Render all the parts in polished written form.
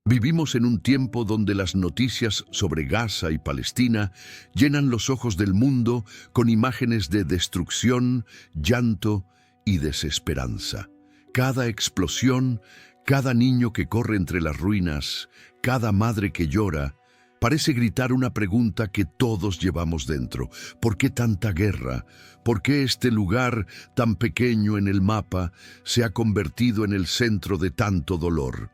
Vivimos en un tiempo donde las noticias sobre Gaza y Palestina llenan los ojos del mundo con imágenes de destrucción, llanto y desesperanza. Cada explosión, cada niño que corre entre las ruinas, cada madre que llora, parece gritar una pregunta que todos llevamos dentro. ¿Por qué tanta guerra? ¿Por qué este lugar tan pequeño en el mapa se ha convertido en el centro de tanto dolor?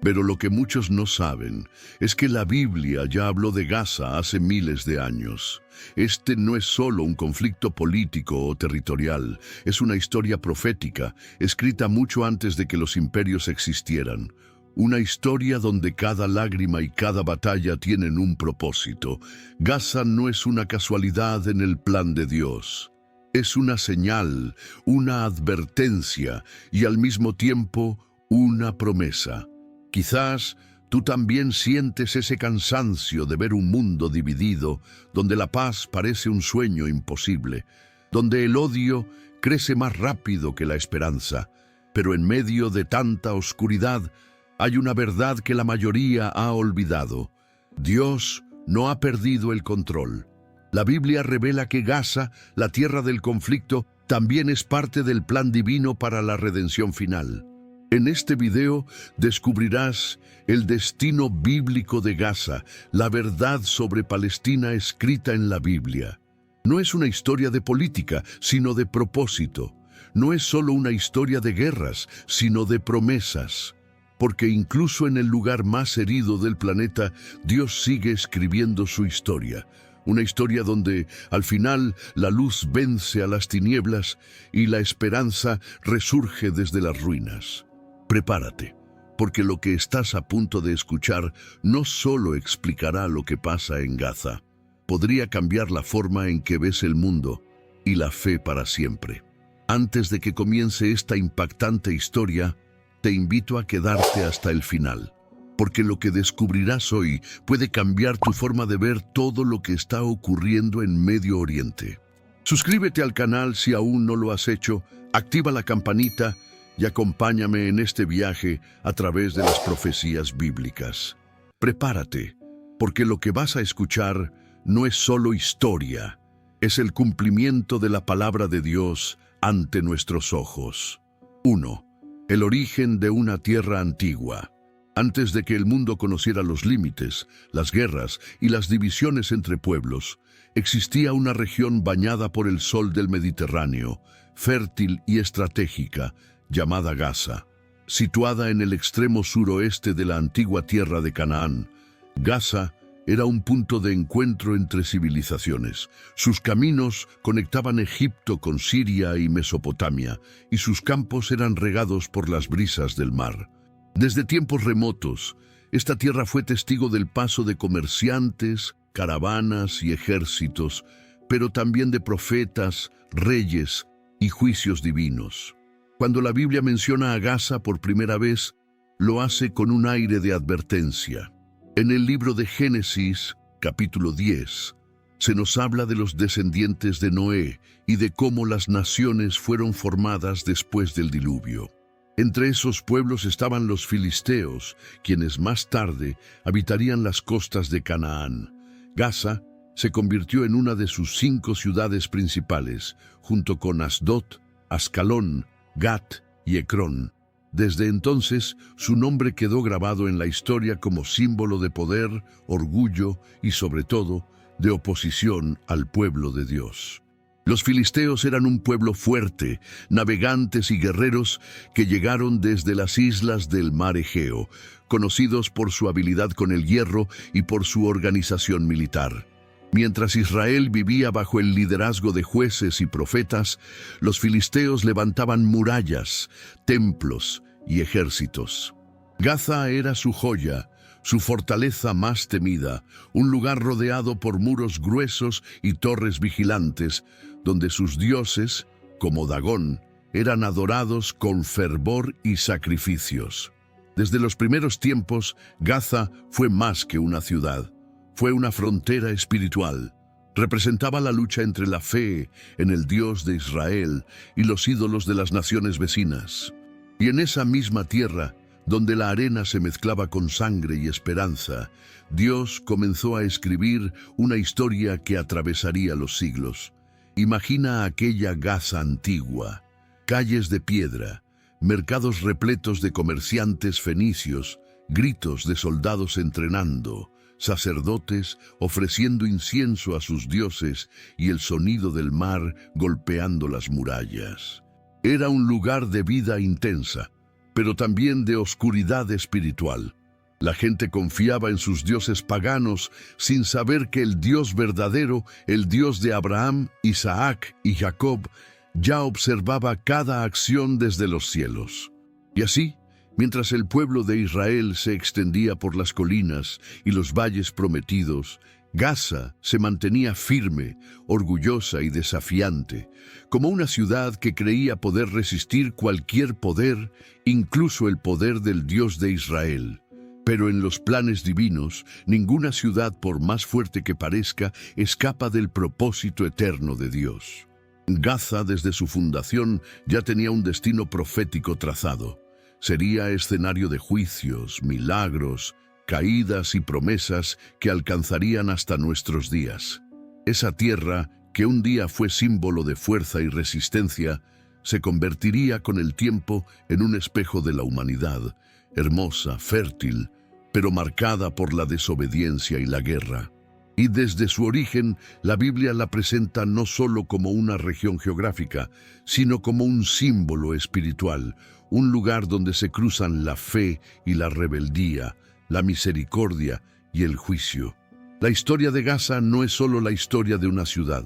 Pero lo que muchos no saben es que la Biblia ya habló de Gaza hace miles de años. Este no es solo un conflicto político o territorial, es una historia profética, escrita mucho antes de que los imperios existieran. Una historia donde cada lágrima y cada batalla tienen un propósito. Gaza no es una casualidad en el plan de Dios. Es una señal, una advertencia y al mismo tiempo una promesa. Quizás tú también sientes ese cansancio de ver un mundo dividido, donde la paz parece un sueño imposible, donde el odio crece más rápido que la esperanza, pero en medio de tanta oscuridad hay una verdad que la mayoría ha olvidado. Dios no ha perdido el control. La Biblia revela que Gaza, la tierra del conflicto, también es parte del plan divino para la redención final. En este video descubrirás el destino bíblico de Gaza, la verdad sobre Palestina escrita en la Biblia. No es una historia de política, sino de propósito. No es solo una historia de guerras, sino de promesas. Porque incluso en el lugar más herido del planeta, Dios sigue escribiendo su historia. Una historia donde, al final, la luz vence a las tinieblas y la esperanza resurge desde las ruinas. Prepárate, porque lo que estás a punto de escuchar no solo explicará lo que pasa en Gaza, podría cambiar la forma en que ves el mundo y la fe para siempre. Antes de que comience esta impactante historia, te invito a quedarte hasta el final, porque lo que descubrirás hoy puede cambiar tu forma de ver todo lo que está ocurriendo en Medio Oriente. Suscríbete al canal si aún no lo has hecho, activa la campanita y acompáñame en este viaje a través de las profecías bíblicas. Prepárate, porque lo que vas a escuchar no es solo historia, es el cumplimiento de la palabra de Dios ante nuestros ojos. 1. El origen de una tierra antigua. Antes de que el mundo conociera los límites, las guerras y las divisiones entre pueblos, existía una región bañada por el sol del Mediterráneo, fértil y estratégica, llamada Gaza. Situada en el extremo suroeste de la antigua tierra de Canaán, Gaza era un punto de encuentro entre civilizaciones. Sus caminos conectaban Egipto con Siria y Mesopotamia, y sus campos eran regados por las brisas del mar. Desde tiempos remotos, esta tierra fue testigo del paso de comerciantes, caravanas y ejércitos, pero también de profetas, reyes y juicios divinos. Cuando la Biblia menciona a Gaza por primera vez, lo hace con un aire de advertencia. En el libro de Génesis, capítulo 10, se nos habla de los descendientes de Noé y de cómo las naciones fueron formadas después del diluvio. Entre esos pueblos estaban los filisteos, quienes más tarde habitarían las costas de Canaán. Gaza se convirtió en una de sus 5 ciudades principales, junto con Asdod, Ascalón, Gat y Ecrón. Desde entonces, su nombre quedó grabado en la historia como símbolo de poder, orgullo y, sobre todo, de oposición al pueblo de Dios. Los filisteos eran un pueblo fuerte, navegantes y guerreros que llegaron desde las islas del mar Egeo, conocidos por su habilidad con el hierro y por su organización militar. Mientras Israel vivía bajo el liderazgo de jueces y profetas, los filisteos levantaban murallas, templos y ejércitos. Gaza era su joya, su fortaleza más temida, un lugar rodeado por muros gruesos y torres vigilantes, donde sus dioses, como Dagón, eran adorados con fervor y sacrificios. Desde los primeros tiempos, Gaza fue más que una ciudad. Fue una frontera espiritual. Representaba la lucha entre la fe en el Dios de Israel y los ídolos de las naciones vecinas. Y en esa misma tierra donde la arena se mezclaba con sangre y esperanza, Dios comenzó a escribir una historia que atravesaría los siglos. Imagina aquella Gaza antigua, calles de piedra, mercados repletos de comerciantes fenicios, gritos de soldados entrenando, sacerdotes ofreciendo incienso a sus dioses y el sonido del mar golpeando las murallas. Era un lugar de vida intensa, pero también de oscuridad espiritual. La gente confiaba en sus dioses paganos sin saber que el Dios verdadero, el Dios de Abraham, Isaac y Jacob, ya observaba cada acción desde los cielos. Y así, mientras el pueblo de Israel se extendía por las colinas y los valles prometidos, Gaza se mantenía firme, orgullosa y desafiante, como una ciudad que creía poder resistir cualquier poder, incluso el poder del Dios de Israel. Pero en los planes divinos, ninguna ciudad, por más fuerte que parezca, escapa del propósito eterno de Dios. Gaza, desde su fundación, ya tenía un destino profético trazado. Sería escenario de juicios, milagros, caídas y promesas que alcanzarían hasta nuestros días. Esa tierra, que un día fue símbolo de fuerza y resistencia, se convertiría con el tiempo en un espejo de la humanidad, hermosa, fértil, pero marcada por la desobediencia y la guerra. Y desde su origen, la Biblia la presenta no solo como una región geográfica, sino como un símbolo espiritual, un lugar donde se cruzan la fe y la rebeldía, la misericordia y el juicio. La historia de Gaza no es solo la historia de una ciudad,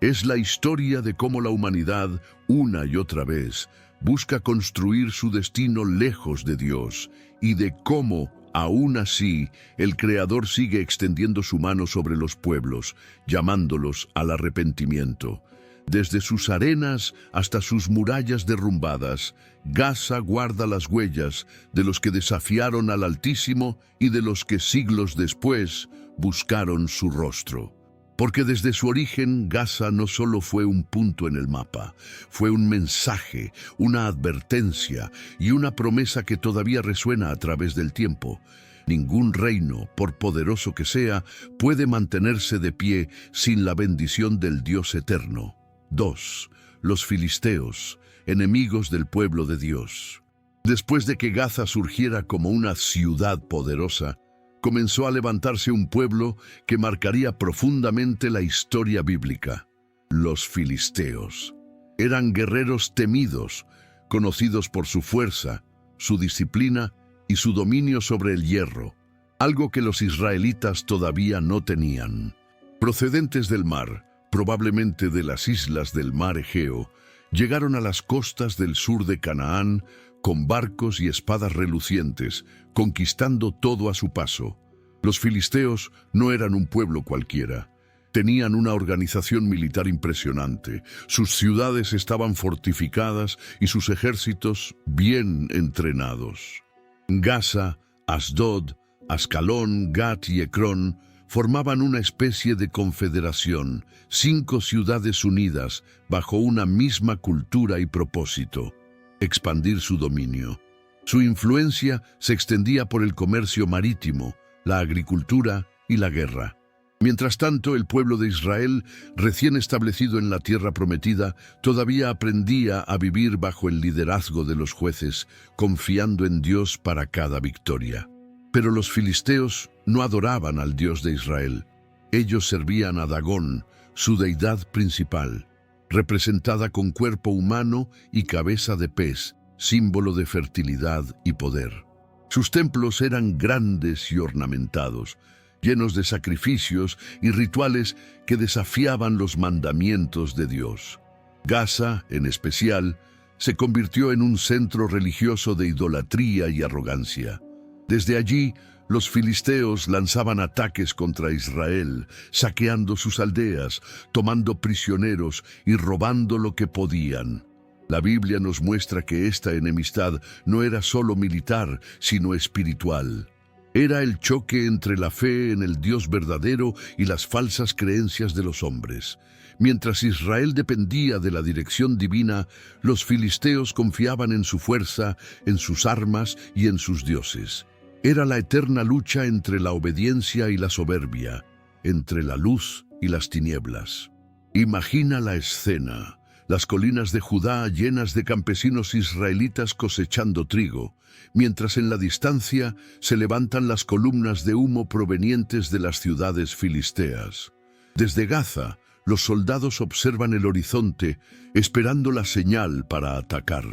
es la historia de cómo la humanidad, una y otra vez, busca construir su destino lejos de Dios y de cómo, aún así, el Creador sigue extendiendo su mano sobre los pueblos, llamándolos al arrepentimiento. Desde sus arenas hasta sus murallas derrumbadas, Gaza guarda las huellas de los que desafiaron al Altísimo y de los que siglos después buscaron su rostro. Porque desde su origen, Gaza no solo fue un punto en el mapa, fue un mensaje, una advertencia y una promesa que todavía resuena a través del tiempo. Ningún reino, por poderoso que sea, puede mantenerse de pie sin la bendición del Dios eterno. 2. Los filisteos, enemigos del pueblo de Dios. Después de que Gaza surgiera como una ciudad poderosa, comenzó a levantarse un pueblo que marcaría profundamente la historia bíblica. Los filisteos. Eran guerreros temidos, conocidos por su fuerza, su disciplina y su dominio sobre el hierro, algo que los israelitas todavía no tenían. Procedentes del mar, probablemente de las islas del mar Egeo, llegaron a las costas del sur de Canaán con barcos y espadas relucientes, conquistando todo a su paso. Los filisteos no eran un pueblo cualquiera. Tenían una organización militar impresionante. Sus ciudades estaban fortificadas y sus ejércitos bien entrenados. Gaza, Asdod, Ascalón, Gat y Ecrón formaban una especie de confederación, 5 ciudades unidas bajo una misma cultura y propósito: expandir su dominio. Su influencia se extendía por el comercio marítimo, la agricultura y la guerra. Mientras tanto, el pueblo de Israel, recién establecido en la tierra prometida, todavía aprendía a vivir bajo el liderazgo de los jueces, confiando en Dios para cada victoria. Pero los filisteos no adoraban al Dios de Israel. Ellos servían a Dagón, su deidad principal, representada con cuerpo humano y cabeza de pez, símbolo de fertilidad y poder. Sus templos eran grandes y ornamentados, llenos de sacrificios y rituales que desafiaban los mandamientos de Dios. Gaza, en especial, se convirtió en un centro religioso de idolatría y arrogancia. Desde allí, los filisteos lanzaban ataques contra Israel, saqueando sus aldeas, tomando prisioneros y robando lo que podían. La Biblia nos muestra que esta enemistad no era solo militar, sino espiritual. Era el choque entre la fe en el Dios verdadero y las falsas creencias de los hombres. Mientras Israel dependía de la dirección divina, los filisteos confiaban en su fuerza, en sus armas y en sus dioses. Era la eterna lucha entre la obediencia y la soberbia, entre la luz y las tinieblas. Imagina la escena: las colinas de Judá llenas de campesinos israelitas cosechando trigo, mientras en la distancia se levantan las columnas de humo provenientes de las ciudades filisteas. Desde Gaza, los soldados observan el horizonte, esperando la señal para atacar.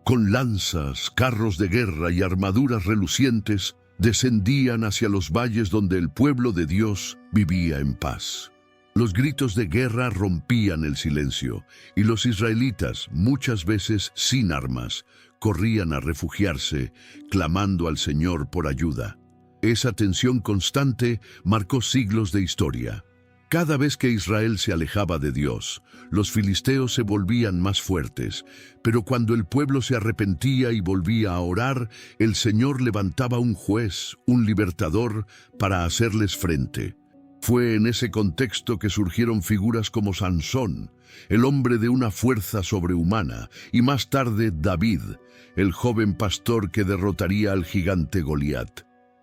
Con lanzas, carros de guerra y armaduras relucientes, descendían hacia los valles donde el pueblo de Dios vivía en paz. Los gritos de guerra rompían el silencio, y los israelitas, muchas veces sin armas, corrían a refugiarse, clamando al Señor por ayuda. Esa tensión constante marcó siglos de historia. Cada vez que Israel se alejaba de Dios, los filisteos se volvían más fuertes, pero cuando el pueblo se arrepentía y volvía a orar, el Señor levantaba un juez, un libertador, para hacerles frente. Fue en ese contexto que surgieron figuras como Sansón, el hombre de una fuerza sobrehumana, y más tarde David, el joven pastor que derrotaría al gigante Goliat.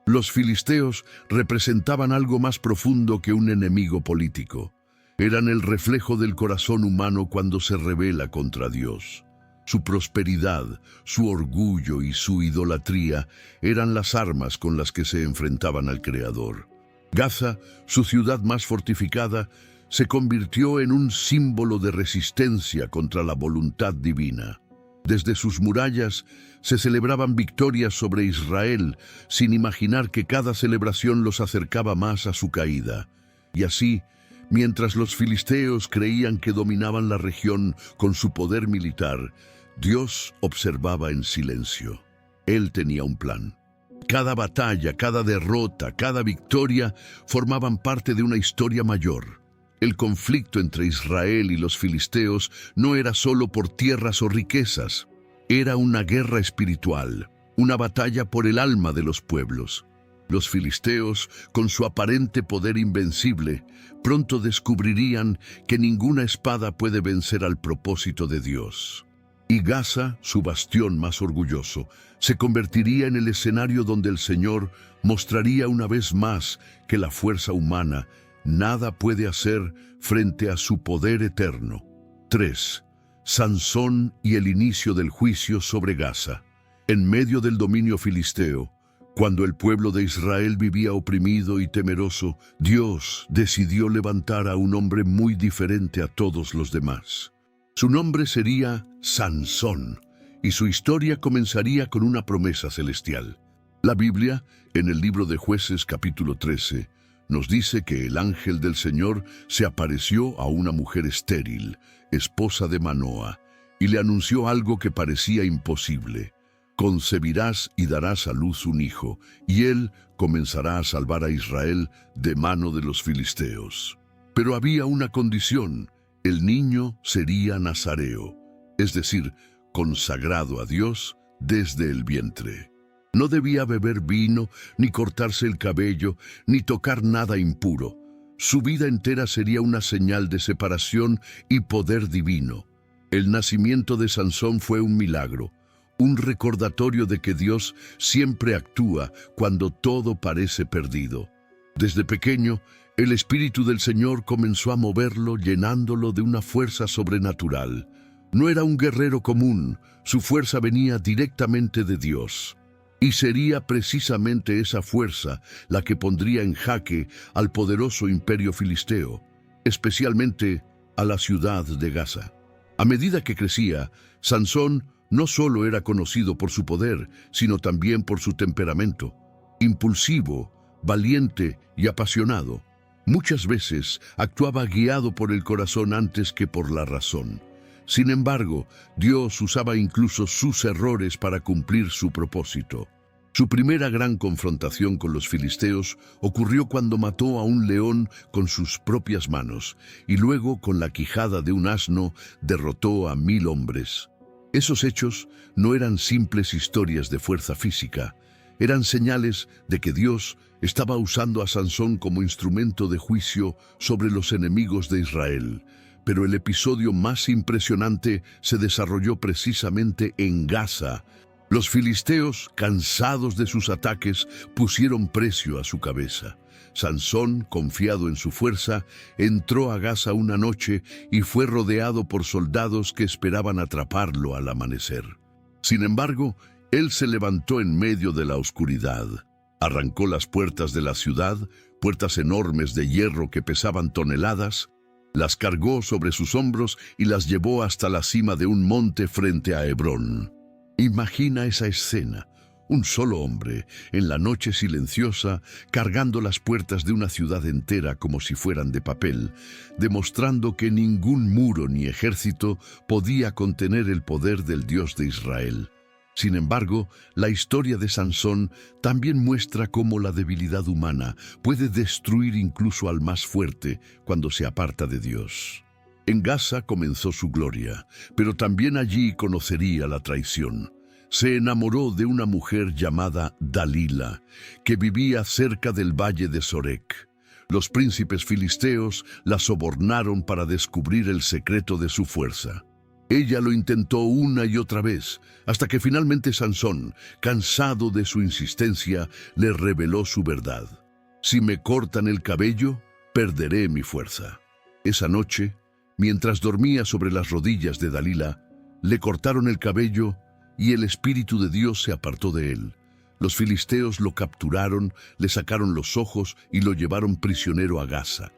Los filisteos representaban algo más profundo que un enemigo político. Eran el reflejo del corazón humano cuando se rebela contra Dios. Su prosperidad, su orgullo y su idolatría eran las armas con las que se enfrentaban al Creador. Gaza, su ciudad más fortificada, se convirtió en un símbolo de resistencia contra la voluntad divina. Desde sus murallas se celebraban victorias sobre Israel, sin imaginar que cada celebración los acercaba más a su caída. Y así, mientras los filisteos creían que dominaban la región con su poder militar, Dios observaba en silencio. Él tenía un plan. Cada batalla, cada derrota, cada victoria formaban parte de una historia mayor. El conflicto entre Israel y los filisteos no era solo por tierras o riquezas. Era una guerra espiritual, una batalla por el alma de los pueblos. Los filisteos, con su aparente poder invencible, pronto descubrirían que ninguna espada puede vencer al propósito de Dios. Y Gaza, su bastión más orgulloso, se convertiría en el escenario donde el Señor mostraría una vez más que la fuerza humana nada puede hacer frente a su poder eterno. 3. Sansón y el inicio del juicio sobre Gaza. En medio del dominio filisteo, cuando el pueblo de Israel vivía oprimido y temeroso, Dios decidió levantar a un hombre muy diferente a todos los demás. Su nombre sería Sansón, y su historia comenzaría con una promesa celestial. La Biblia, en el libro de Jueces capítulo 13, nos dice que el ángel del Señor se apareció a una mujer estéril, esposa de Manoa, y le anunció algo que parecía imposible. Concebirás y darás a luz un hijo, y él comenzará a salvar a Israel de mano de los filisteos. Pero había una condición: el niño sería nazareo, es decir, consagrado a Dios desde el vientre. No debía beber vino, ni cortarse el cabello, ni tocar nada impuro. Su vida entera sería una señal de separación y poder divino. El nacimiento de Sansón fue un milagro, un recordatorio de que Dios siempre actúa cuando todo parece perdido. Desde pequeño, el Espíritu del Señor comenzó a moverlo, llenándolo de una fuerza sobrenatural. No era un guerrero común, su fuerza venía directamente de Dios. Y sería precisamente esa fuerza la que pondría en jaque al poderoso imperio filisteo, especialmente a la ciudad de Gaza. A medida que crecía, Sansón no solo era conocido por su poder, sino también por su temperamento, impulsivo, valiente y apasionado. Muchas veces actuaba guiado por el corazón antes que por la razón. Sin embargo, Dios usaba incluso sus errores para cumplir su propósito. Su primera gran confrontación con los filisteos ocurrió cuando mató a un león con sus propias manos y luego con la quijada de un asno derrotó a 1000 hombres. Esos hechos no eran simples historias de fuerza física, eran señales de que Dios estaba usando a Sansón como instrumento de juicio sobre los enemigos de Israel. Pero el episodio más impresionante se desarrolló precisamente en Gaza. Los filisteos, cansados de sus ataques, pusieron precio a su cabeza. Sansón, confiado en su fuerza, entró a Gaza una noche y fue rodeado por soldados que esperaban atraparlo al amanecer. Sin embargo, él se levantó en medio de la oscuridad. Arrancó las puertas de la ciudad, puertas enormes de hierro que pesaban toneladas, las cargó sobre sus hombros y las llevó hasta la cima de un monte frente a Hebrón. Imagina esa escena. Un solo hombre, en la noche silenciosa, cargando las puertas de una ciudad entera como si fueran de papel, demostrando que ningún muro ni ejército podía contener el poder del Dios de Israel. Sin embargo, la historia de Sansón también muestra cómo la debilidad humana puede destruir incluso al más fuerte cuando se aparta de Dios. En Gaza comenzó su gloria, pero también allí conocería la traición. Se enamoró de una mujer llamada Dalila, que vivía cerca del valle de Sorek. Los príncipes filisteos la sobornaron para descubrir el secreto de su fuerza. Ella lo intentó una y otra vez, hasta que finalmente Sansón, cansado de su insistencia, le reveló su verdad. Si me cortan el cabello, perderé mi fuerza. Esa noche, mientras dormía sobre las rodillas de Dalila, le cortaron el cabello y el Espíritu de Dios se apartó de él. Los filisteos lo capturaron, le sacaron los ojos y lo llevaron prisionero a Gaza.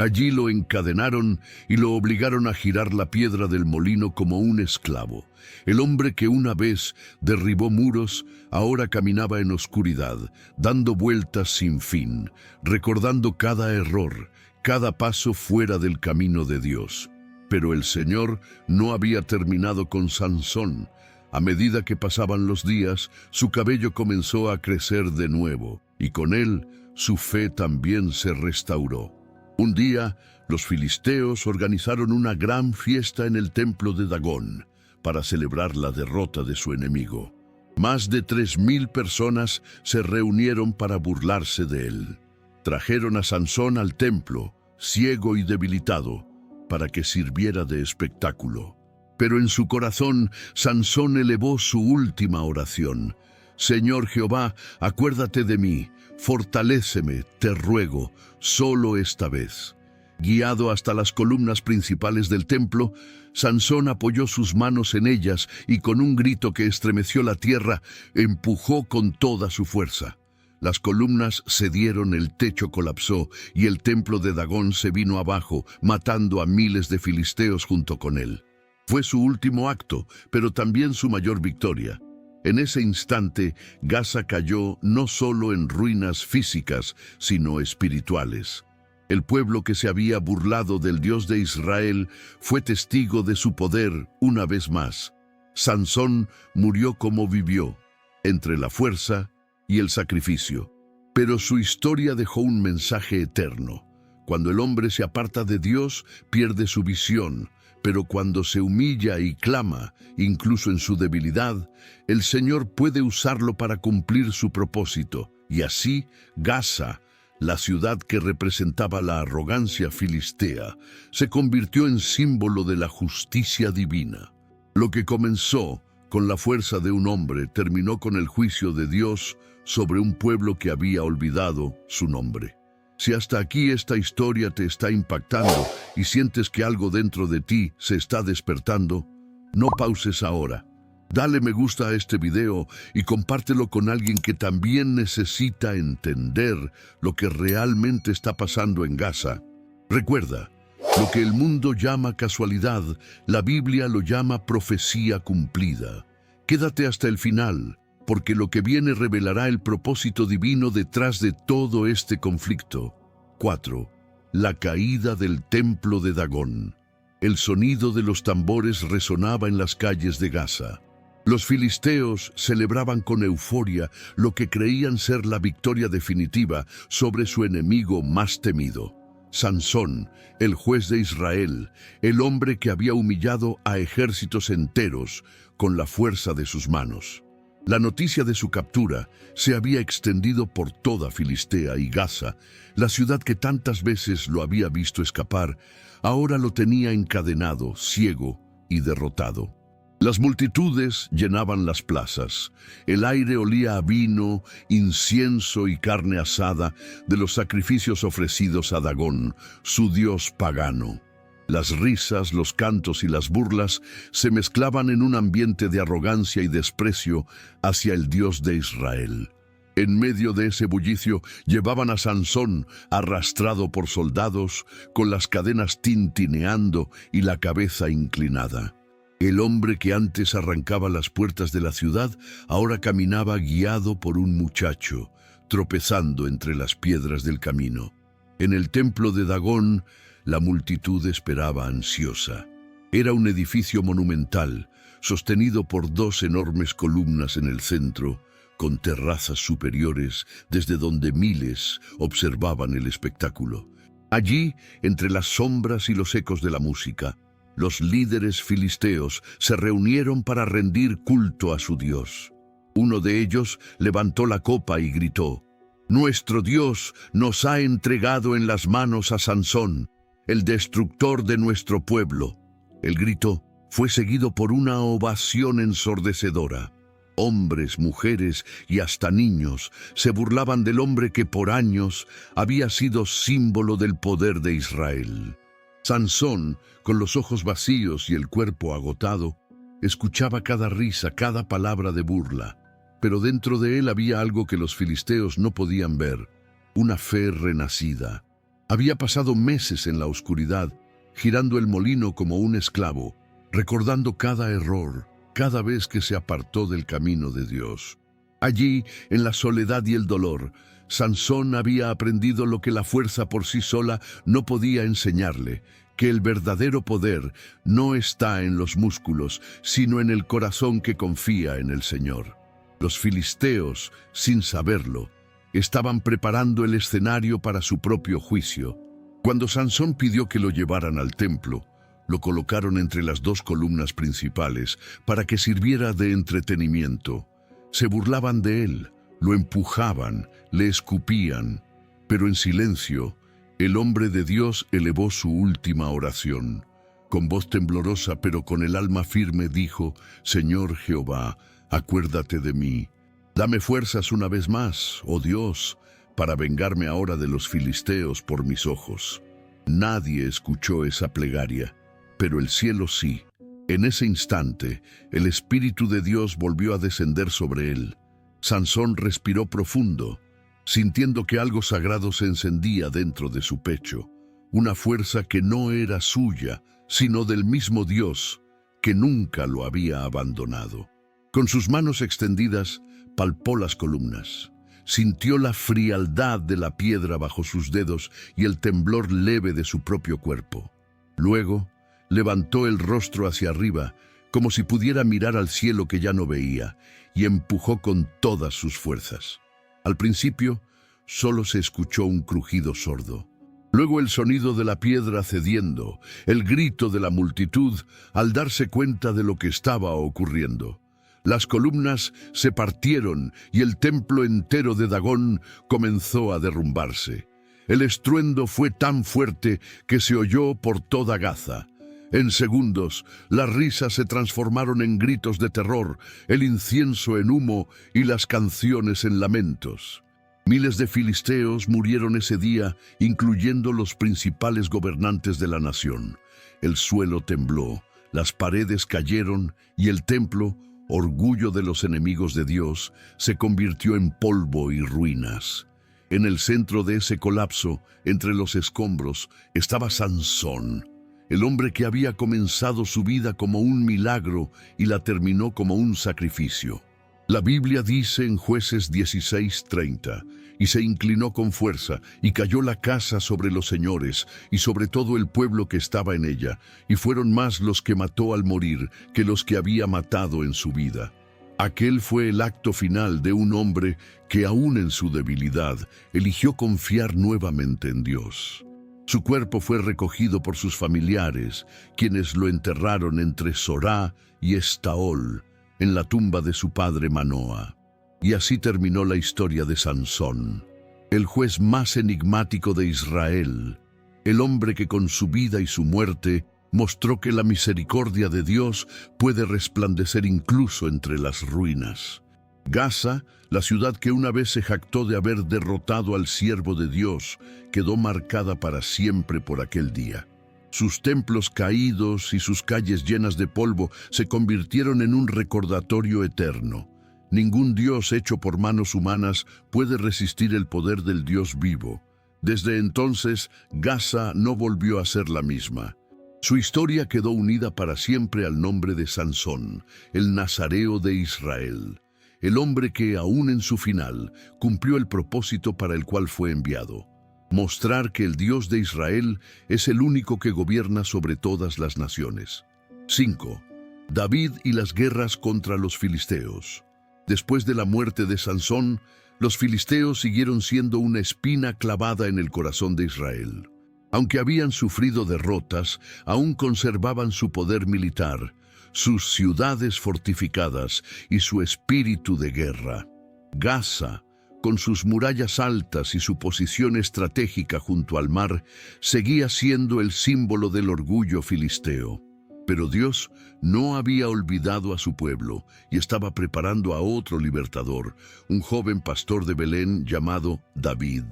Allí lo encadenaron y lo obligaron a girar la piedra del molino como un esclavo. El hombre que una vez derribó muros, ahora caminaba en oscuridad, dando vueltas sin fin, recordando cada error, cada paso fuera del camino de Dios. Pero el Señor no había terminado con Sansón. A medida que pasaban los días, su cabello comenzó a crecer de nuevo, y con él su fe también se restauró. Un día, los filisteos organizaron una gran fiesta en el templo de Dagón para celebrar la derrota de su enemigo. Más de 3,000 personas se reunieron para burlarse de él. Trajeron a Sansón al templo, ciego y debilitado, para que sirviera de espectáculo. Pero en su corazón, Sansón elevó su última oración. Señor Jehová, acuérdate de mí, fortaléceme, te ruego, solo esta vez. Guiado hasta las columnas principales del templo, Sansón apoyó sus manos en ellas y con un grito que estremeció la tierra, empujó con toda su fuerza. Las columnas cedieron, el techo colapsó y el templo de Dagón se vino abajo, matando a miles de filisteos junto con él. Fue su último acto, pero también su mayor victoria. En ese instante, Gaza cayó no solo en ruinas físicas, sino espirituales. El pueblo que se había burlado del Dios de Israel fue testigo de su poder una vez más. Sansón murió como vivió, entre la fuerza y el sacrificio. Pero su historia dejó un mensaje eterno. Cuando el hombre se aparta de Dios, pierde su visión. Pero cuando se humilla y clama, incluso en su debilidad, el Señor puede usarlo para cumplir su propósito. Y así, Gaza, la ciudad que representaba la arrogancia filistea, se convirtió en símbolo de la justicia divina. Lo que comenzó con la fuerza de un hombre terminó con el juicio de Dios sobre un pueblo que había olvidado su nombre. Si hasta aquí esta historia te está impactando y sientes que algo dentro de ti se está despertando, no pauses ahora. Dale me gusta a este video y compártelo con alguien que también necesita entender lo que realmente está pasando en Gaza. Recuerda, lo que el mundo llama casualidad, la Biblia lo llama profecía cumplida. Quédate hasta el final, porque lo que viene revelará el propósito divino detrás de todo este conflicto. 4. La caída del templo de Dagón. El sonido de los tambores resonaba en las calles de Gaza. Los filisteos celebraban con euforia lo que creían ser la victoria definitiva sobre su enemigo más temido. Sansón, el juez de Israel, el hombre que había humillado a ejércitos enteros con la fuerza de sus manos. La noticia de su captura se había extendido por toda Filistea y Gaza. La ciudad que tantas veces lo había visto escapar, ahora lo tenía encadenado, ciego y derrotado. Las multitudes llenaban las plazas. El aire olía a vino, incienso y carne asada de los sacrificios ofrecidos a Dagón, su dios pagano. Las risas, los cantos y las burlas se mezclaban en un ambiente de arrogancia y desprecio hacia el Dios de Israel. En medio de ese bullicio llevaban a Sansón, arrastrado por soldados, con las cadenas tintineando y la cabeza inclinada. El hombre que antes arrancaba las puertas de la ciudad, ahora caminaba guiado por un muchacho, tropezando entre las piedras del camino. En el templo de Dagón, la multitud esperaba ansiosa. Era un edificio monumental, sostenido por dos enormes columnas en el centro, con terrazas superiores desde donde miles observaban el espectáculo. Allí, entre las sombras y los ecos de la música, los líderes filisteos se reunieron para rendir culto a su Dios. Uno de ellos levantó la copa y gritó: «Nuestro Dios nos ha entregado en las manos a Sansón, el destructor de nuestro pueblo». El grito fue seguido por una ovación ensordecedora. Hombres, mujeres y hasta niños se burlaban del hombre que por años había sido símbolo del poder de Israel. Sansón, con los ojos vacíos y el cuerpo agotado, escuchaba cada risa, cada palabra de burla. Pero dentro de él había algo que los filisteos no podían ver, una fe renacida. Había pasado meses en la oscuridad, girando el molino como un esclavo, recordando cada error, cada vez que se apartó del camino de Dios. Allí, en la soledad y el dolor, Sansón había aprendido lo que la fuerza por sí sola no podía enseñarle, que el verdadero poder no está en los músculos, sino en el corazón que confía en el Señor. Los filisteos, sin saberlo, estaban preparando el escenario para su propio juicio. Cuando Sansón pidió que lo llevaran al templo, lo colocaron entre las dos columnas principales para que sirviera de entretenimiento. Se burlaban de él, lo empujaban, le escupían, pero en silencio, el hombre de Dios elevó su última oración. Con voz temblorosa, pero con el alma firme, dijo: «Señor Jehová, acuérdate de mí. Dame fuerzas una vez más, oh Dios, para vengarme ahora de los filisteos por mis ojos». Nadie escuchó esa plegaria, pero el cielo sí. En ese instante, el Espíritu de Dios volvió a descender sobre él. Sansón respiró profundo, sintiendo que algo sagrado se encendía dentro de su pecho, una fuerza que no era suya, sino del mismo Dios, que nunca lo había abandonado. Con sus manos extendidas, palpó las columnas. Sintió la frialdad de la piedra bajo sus dedos y el temblor leve de su propio cuerpo. Luego, levantó el rostro hacia arriba, como si pudiera mirar al cielo que ya no veía, y empujó con todas sus fuerzas. Al principio, solo se escuchó un crujido sordo. Luego el sonido de la piedra cediendo, el grito de la multitud al darse cuenta de lo que estaba ocurriendo. Las columnas se partieron y el templo entero de Dagón comenzó a derrumbarse. El estruendo fue tan fuerte que se oyó por toda Gaza. En segundos, las risas se transformaron en gritos de terror, el incienso en humo y las canciones en lamentos. Miles de filisteos murieron ese día, incluyendo los principales gobernantes de la nación. El suelo tembló, las paredes cayeron y el templo, orgullo de los enemigos de Dios, se convirtió en polvo y ruinas. En el centro de ese colapso, entre los escombros, estaba Sansón, el hombre que había comenzado su vida como un milagro y la terminó como un sacrificio. La Biblia dice en Jueces 16:30, «Y se inclinó con fuerza, y cayó la casa sobre los señores, y sobre todo el pueblo que estaba en ella, y fueron más los que mató al morir que los que había matado en su vida». Aquel fue el acto final de un hombre que, aún en su debilidad, eligió confiar nuevamente en Dios. Su cuerpo fue recogido por sus familiares, quienes lo enterraron entre Sorá y Estaol, en la tumba de su padre Manoa. Y así terminó la historia de Sansón, el juez más enigmático de Israel, el hombre que con su vida y su muerte mostró que la misericordia de Dios puede resplandecer incluso entre las ruinas. Gaza, la ciudad que una vez se jactó de haber derrotado al siervo de Dios, quedó marcada para siempre por aquel día. Sus templos caídos y sus calles llenas de polvo se convirtieron en un recordatorio eterno. Ningún Dios hecho por manos humanas puede resistir el poder del Dios vivo. Desde entonces, Gaza no volvió a ser la misma. Su historia quedó unida para siempre al nombre de Sansón, el nazareo de Israel, el hombre que, aún en su final, cumplió el propósito para el cual fue enviado: mostrar que el Dios de Israel es el único que gobierna sobre todas las naciones. 5. David y las guerras contra los filisteos. Después de la muerte de Sansón, los filisteos siguieron siendo una espina clavada en el corazón de Israel. Aunque habían sufrido derrotas, aún conservaban su poder militar, sus ciudades fortificadas y su espíritu de guerra. Gaza, con sus murallas altas y su posición estratégica junto al mar, seguía siendo el símbolo del orgullo filisteo. Pero Dios no había olvidado a su pueblo y estaba preparando a otro libertador, un joven pastor de Belén llamado David.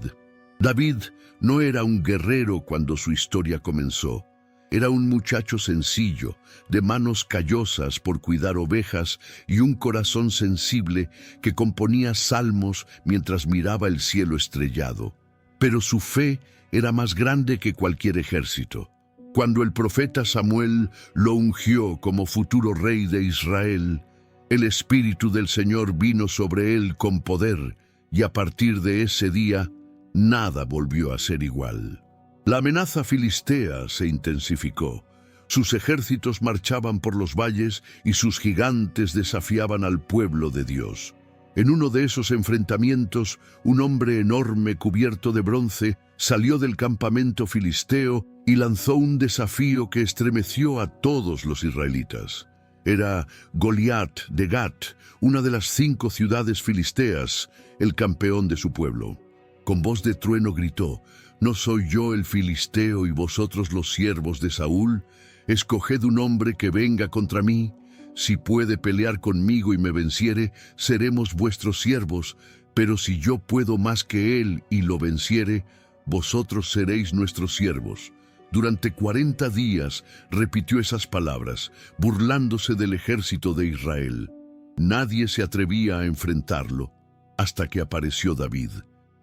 David no era un guerrero cuando su historia comenzó. Era un muchacho sencillo, de manos callosas por cuidar ovejas y un corazón sensible que componía salmos mientras miraba el cielo estrellado. Pero su fe era más grande que cualquier ejército. Cuando el profeta Samuel lo ungió como futuro rey de Israel, el Espíritu del Señor vino sobre él con poder, y a partir de ese día, nada volvió a ser igual. La amenaza filistea se intensificó. Sus ejércitos marchaban por los valles y sus gigantes desafiaban al pueblo de Dios. En uno de esos enfrentamientos, un hombre enorme cubierto de bronce salió del campamento filisteo y lanzó un desafío que estremeció a todos los israelitas. Era Goliat de Gat, una de las 5 ciudades filisteas, el campeón de su pueblo. Con voz de trueno gritó: ¿No soy yo el filisteo y vosotros los siervos de Saúl? Escoged un hombre que venga contra mí. Si puede pelear conmigo y me venciere, seremos vuestros siervos, pero si yo puedo más que él y lo venciere, vosotros seréis nuestros siervos. Durante 40 días repitió esas palabras, burlándose del ejército de Israel. Nadie se atrevía a enfrentarlo, hasta que apareció David.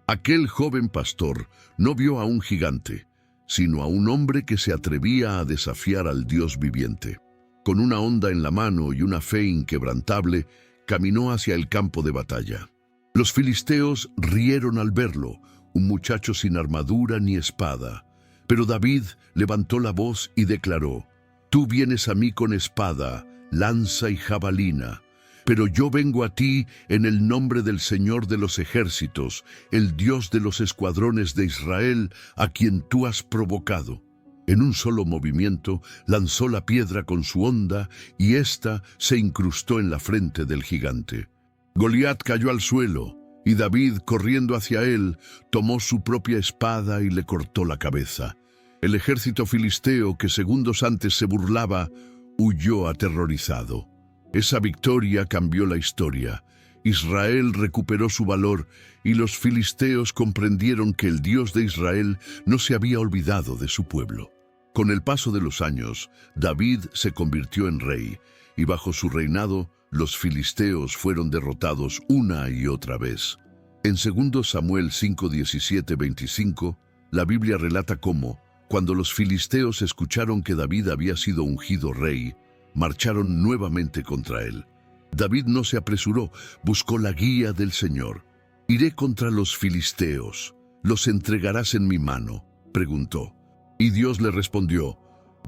Aquel joven pastor no vio a un gigante, sino a un hombre que se atrevía a desafiar al Dios viviente. Con una honda en la mano y una fe inquebrantable, caminó hacia el campo de batalla. Los filisteos rieron al verlo, un muchacho sin armadura ni espada. Pero David levantó la voz y declaró: Tú vienes a mí con espada, lanza y jabalina, pero yo vengo a ti en el nombre del Señor de los ejércitos, el Dios de los escuadrones de Israel, a quien tú has provocado. En un solo movimiento lanzó la piedra con su honda y ésta se incrustó en la frente del gigante. Goliat cayó al suelo y David, corriendo hacia él, tomó su propia espada y le cortó la cabeza. El ejército filisteo, que segundos antes se burlaba, huyó aterrorizado. Esa victoria cambió la historia. Israel recuperó su valor y los filisteos comprendieron que el Dios de Israel no se había olvidado de su pueblo. Con el paso de los años, David se convirtió en rey, y bajo su reinado, los filisteos fueron derrotados una y otra vez. En 2 Samuel 5, 17, 25, la Biblia relata cómo, cuando los filisteos escucharon que David había sido ungido rey, marcharon nuevamente contra él. David no se apresuró, buscó la guía del Señor. «Iré contra los filisteos. ¿Los entregarás en mi mano?», preguntó. Y Dios le respondió: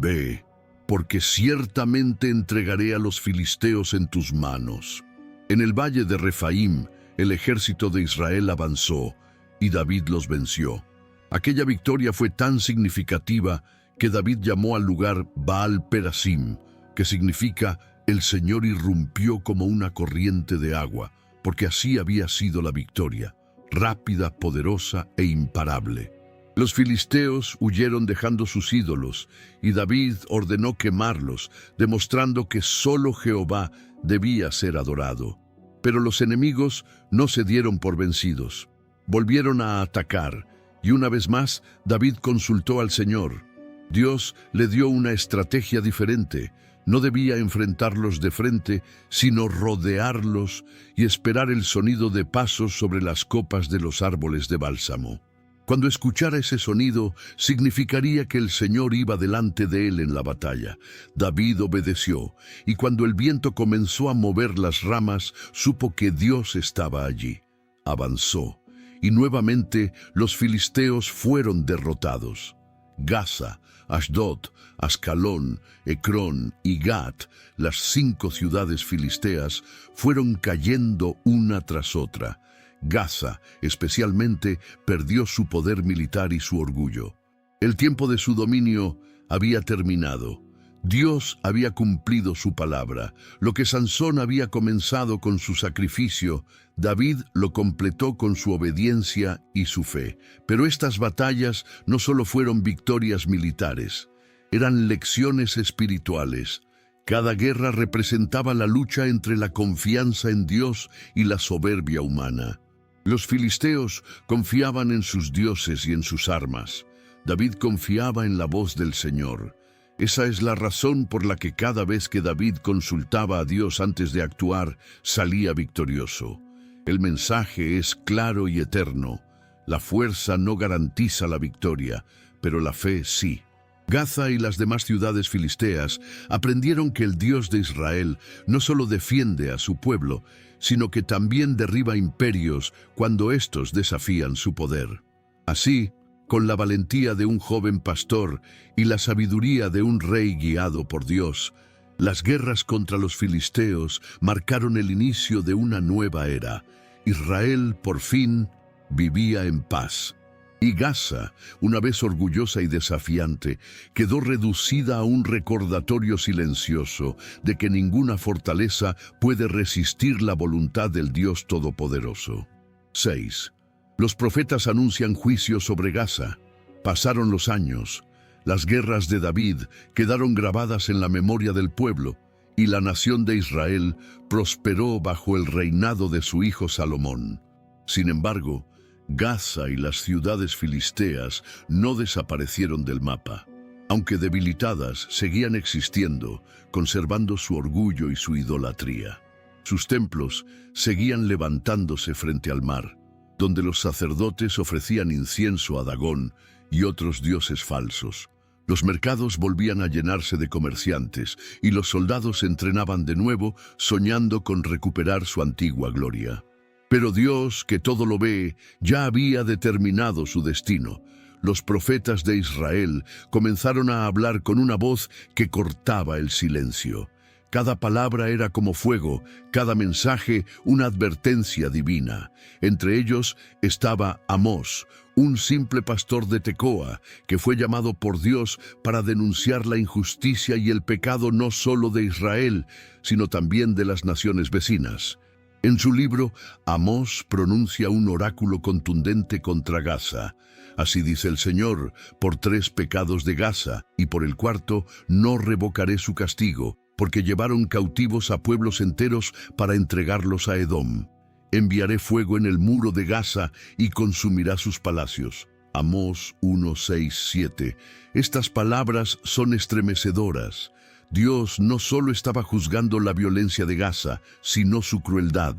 «Ve, porque ciertamente entregaré a los filisteos en tus manos». En el valle de Refaim, el ejército de Israel avanzó, y David los venció. Aquella victoria fue tan significativa que David llamó al lugar Baal Perasim, que significa El Señor irrumpió como una corriente de agua, porque así había sido la victoria, rápida, poderosa e imparable. Los filisteos huyeron dejando sus ídolos, y David ordenó quemarlos, demostrando que solo Jehová debía ser adorado. Pero los enemigos no se dieron por vencidos. Volvieron a atacar, y una vez más David consultó al Señor. Dios le dio una estrategia diferente. No debía enfrentarlos de frente, sino rodearlos y esperar el sonido de pasos sobre las copas de los árboles de bálsamo. Cuando escuchara ese sonido, significaría que el Señor iba delante de él en la batalla. David obedeció, y cuando el viento comenzó a mover las ramas, supo que Dios estaba allí. Avanzó, y nuevamente los filisteos fueron derrotados. Gaza, Ashdod, Ascalón, Ecrón y Gat, las 5 ciudades filisteas, fueron cayendo una tras otra. Gaza, especialmente, perdió su poder militar y su orgullo. El tiempo de su dominio había terminado. Dios había cumplido su palabra. Lo que Sansón había comenzado con su sacrificio, David lo completó con su obediencia y su fe. Pero estas batallas no solo fueron victorias militares, eran lecciones espirituales. Cada guerra representaba la lucha entre la confianza en Dios y la soberbia humana. Los filisteos confiaban en sus dioses y en sus armas. David confiaba en la voz del Señor. Esa es la razón por la que cada vez que David consultaba a Dios antes de actuar, salía victorioso. El mensaje es claro y eterno. La fuerza no garantiza la victoria, pero la fe sí. Gaza y las demás ciudades filisteas aprendieron que el Dios de Israel no solo defiende a su pueblo, sino que también derriba imperios cuando éstos desafían su poder. Así, con la valentía de un joven pastor y la sabiduría de un rey guiado por Dios, las guerras contra los filisteos marcaron el inicio de una nueva era. Israel, por fin, vivía en paz. Y Gaza, una vez orgullosa y desafiante, quedó reducida a un recordatorio silencioso de que ninguna fortaleza puede resistir la voluntad del Dios Todopoderoso. 6. Los profetas anuncian juicio sobre Gaza. Pasaron los años. Las guerras de David quedaron grabadas en la memoria del pueblo, y la nación de Israel prosperó bajo el reinado de su hijo Salomón. Sin embargo, Gaza y las ciudades filisteas no desaparecieron del mapa. Aunque debilitadas, seguían existiendo, conservando su orgullo y su idolatría. Sus templos seguían levantándose frente al mar, donde los sacerdotes ofrecían incienso a Dagón y otros dioses falsos. Los mercados volvían a llenarse de comerciantes y los soldados se entrenaban de nuevo, soñando con recuperar su antigua gloria. Pero Dios, que todo lo ve, ya había determinado su destino. Los profetas de Israel comenzaron a hablar con una voz que cortaba el silencio. Cada palabra era como fuego, cada mensaje una advertencia divina. Entre ellos estaba Amós, un simple pastor de Tecoa, que fue llamado por Dios para denunciar la injusticia y el pecado no solo de Israel, sino también de las naciones vecinas. En su libro, Amós pronuncia un oráculo contundente contra Gaza. Así dice el Señor: por 3 pecados de Gaza, y por el 4 no revocaré su castigo, porque llevaron cautivos a pueblos enteros para entregarlos a Edom. Enviaré fuego en el muro de Gaza y consumirá sus palacios. Amós 1, 6, 7. Estas palabras son estremecedoras. Dios no solo estaba juzgando la violencia de Gaza, sino su crueldad.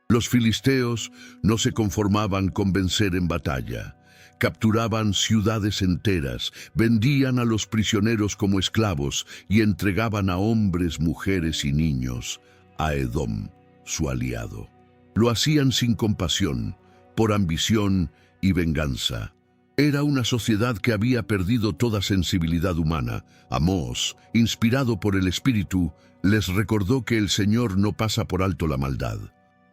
Los filisteos no se conformaban con vencer en batalla. Capturaban ciudades enteras, vendían a los prisioneros como esclavos y entregaban a hombres, mujeres y niños a Edom, su aliado. Lo hacían sin compasión, por ambición y venganza. Era una sociedad que había perdido toda sensibilidad humana. Amós, inspirado por el Espíritu, les recordó que el Señor no pasa por alto la maldad.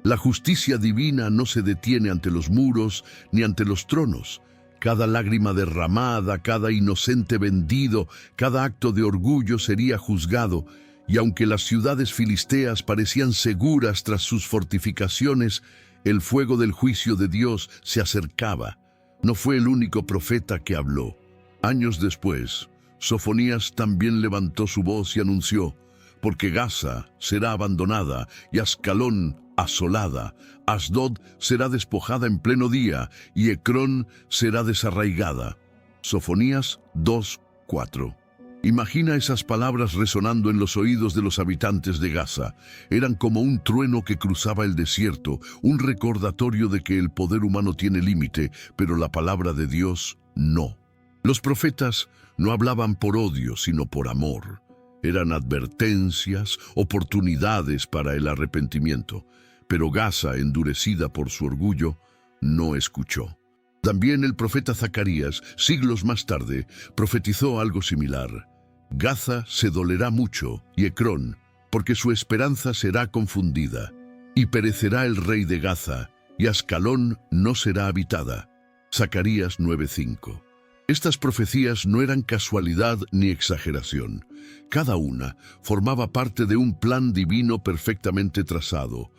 La justicia divina no se detiene ante los muros ni ante los tronos. Cada lágrima derramada, cada inocente vendido, cada acto de orgullo sería juzgado, Y aunque las ciudades filisteas parecían seguras tras sus fortificaciones, el fuego del juicio de Dios se acercaba. No fue el único profeta que habló. Años después, Sofonías también levantó su voz y anunció: porque Gaza será abandonada y Ascalón asolada, Asdod será despojada en pleno día y Ecrón será desarraigada. Sofonías 2:4. Imagina esas palabras resonando en los oídos de los habitantes de Gaza. Eran como un trueno que cruzaba el desierto, un recordatorio de que el poder humano tiene límite, pero la palabra de Dios no. Los profetas no hablaban por odio, sino por amor. Eran advertencias, oportunidades para el arrepentimiento. Pero Gaza, endurecida por su orgullo, no escuchó. También el profeta Zacarías, siglos más tarde, profetizó algo similar. Gaza se dolerá mucho, y Ecrón, porque su esperanza será confundida. Y perecerá el rey de Gaza, y Ascalón no será habitada. Zacarías 9:5. Estas profecías no eran casualidad ni exageración. Cada una formaba parte de un plan divino perfectamente trazado.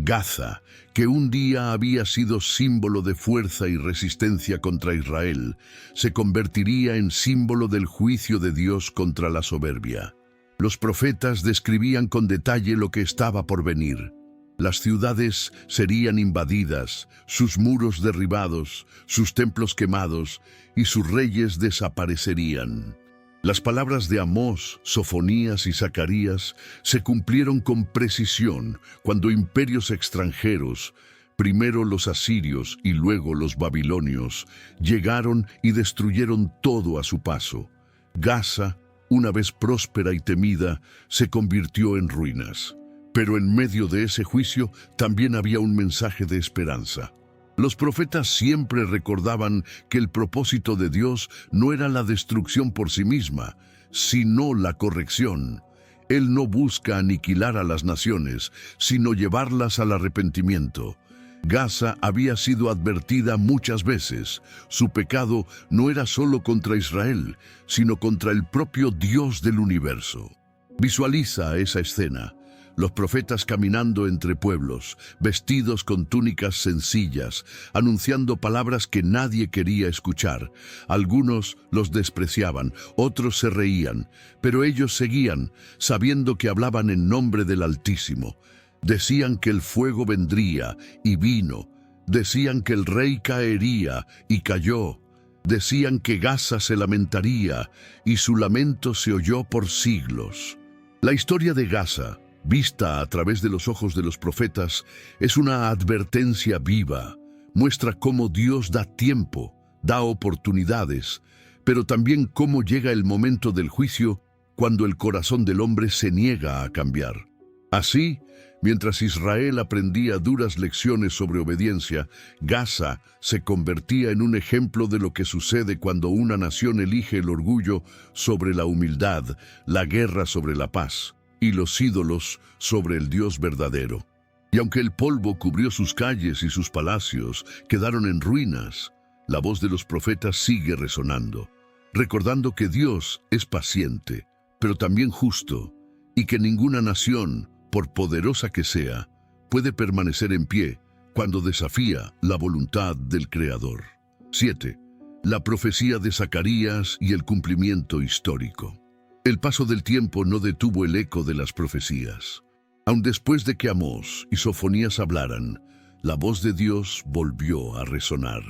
Gaza, que un día había sido símbolo de fuerza y resistencia contra Israel, se convertiría en símbolo del juicio de Dios contra la soberbia. Los profetas describían con detalle lo que estaba por venir. Las ciudades serían invadidas, sus muros derribados, sus templos quemados y sus reyes desaparecerían. Las palabras de Amós, Sofonías y Zacarías se cumplieron con precisión cuando imperios extranjeros, primero los asirios y luego los babilonios, llegaron y destruyeron todo a su paso. Gaza, una vez próspera y temida, se convirtió en ruinas. Pero en medio de ese juicio también había un mensaje de esperanza. Los profetas siempre recordaban que el propósito de Dios no era la destrucción por sí misma, sino la corrección. Él no busca aniquilar a las naciones, sino llevarlas al arrepentimiento. Gaza había sido advertida muchas veces. Su pecado no era solo contra Israel, sino contra el propio Dios del universo. Visualiza esa escena. Los profetas caminando entre pueblos, vestidos con túnicas sencillas, anunciando palabras que nadie quería escuchar. Algunos los despreciaban, otros se reían, pero ellos seguían, sabiendo que hablaban en nombre del Altísimo. Decían que el fuego vendría, y vino. Decían que el rey caería, y cayó. Decían que Gaza se lamentaría, y su lamento se oyó por siglos. La historia de Gaza, vista a través de los ojos de los profetas, es una advertencia viva. Muestra cómo Dios da tiempo, da oportunidades, pero también cómo llega el momento del juicio cuando el corazón del hombre se niega a cambiar. Así, mientras Israel aprendía duras lecciones sobre obediencia, Gaza se convertía en un ejemplo de lo que sucede cuando una nación elige el orgullo sobre la humildad, la guerra sobre la paz y los ídolos sobre el Dios verdadero. Y aunque el polvo cubrió sus calles y sus palacios quedaron en ruinas, la voz de los profetas sigue resonando, recordando que Dios es paciente, pero también justo, y que ninguna nación, por poderosa que sea, puede permanecer en pie cuando desafía la voluntad del Creador. 7. La profecía de Zacarías y el cumplimiento histórico. El paso del tiempo no detuvo el eco de las profecías. Aun después de que Amós y Sofonías hablaran, la voz de Dios volvió a resonar,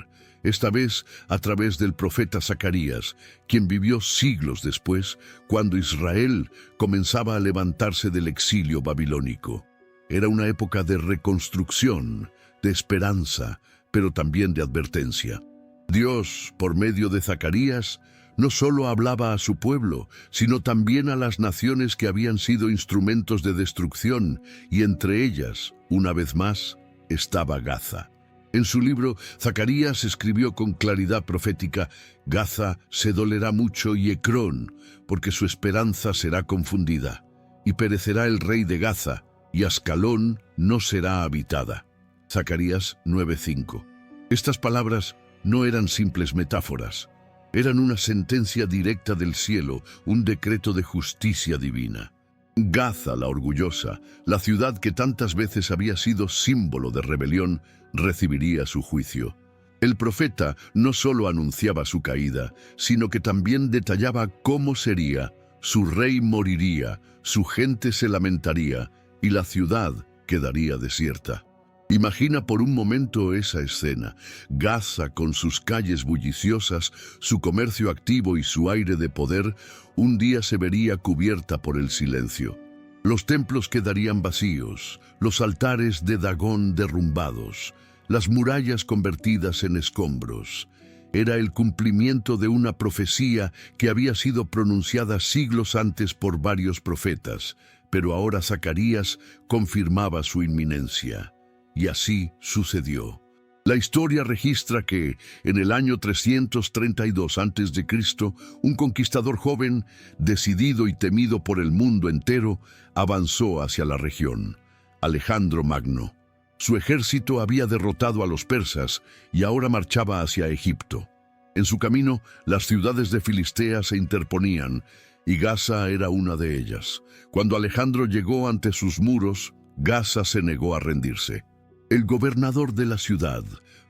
esta vez a través del profeta Zacarías, quien vivió siglos después, cuando Israel comenzaba a levantarse del exilio babilónico. Era una época de reconstrucción, de esperanza, pero también de advertencia. Dios, por medio de Zacarías, no solo hablaba a su pueblo, sino también a las naciones que habían sido instrumentos de destrucción, y entre ellas, una vez más, estaba Gaza. En su libro, Zacarías escribió con claridad profética: Gaza se dolerá mucho y Ecrón, porque su esperanza será confundida, y perecerá el rey de Gaza, y Ascalón no será habitada. Zacarías 9:5. Estas palabras no eran simples metáforas. Eran una sentencia directa del cielo, un decreto de justicia divina. Gaza, la orgullosa, la ciudad que tantas veces había sido símbolo de rebelión, recibiría su juicio. El profeta no solo anunciaba su caída, sino que también detallaba cómo sería: su rey moriría, su gente se lamentaría y la ciudad quedaría desierta. Imagina por un momento esa escena: Gaza con sus calles bulliciosas, su comercio activo y su aire de poder, un día se vería cubierta por el silencio. Los templos quedarían vacíos, los altares de Dagón derrumbados, las murallas convertidas en escombros. Era el cumplimiento de una profecía que había sido pronunciada siglos antes por varios profetas, pero ahora Zacarías confirmaba su inminencia. Y así sucedió. La historia registra que, en el año 332 a.C., un conquistador joven, decidido y temido por el mundo entero, avanzó hacia la región: Alejandro Magno. Su ejército había derrotado a los persas y ahora marchaba hacia Egipto. En su camino, las ciudades de Filistea se interponían, y Gaza era una de ellas. Cuando Alejandro llegó ante sus muros, Gaza se negó a rendirse. El gobernador de la ciudad,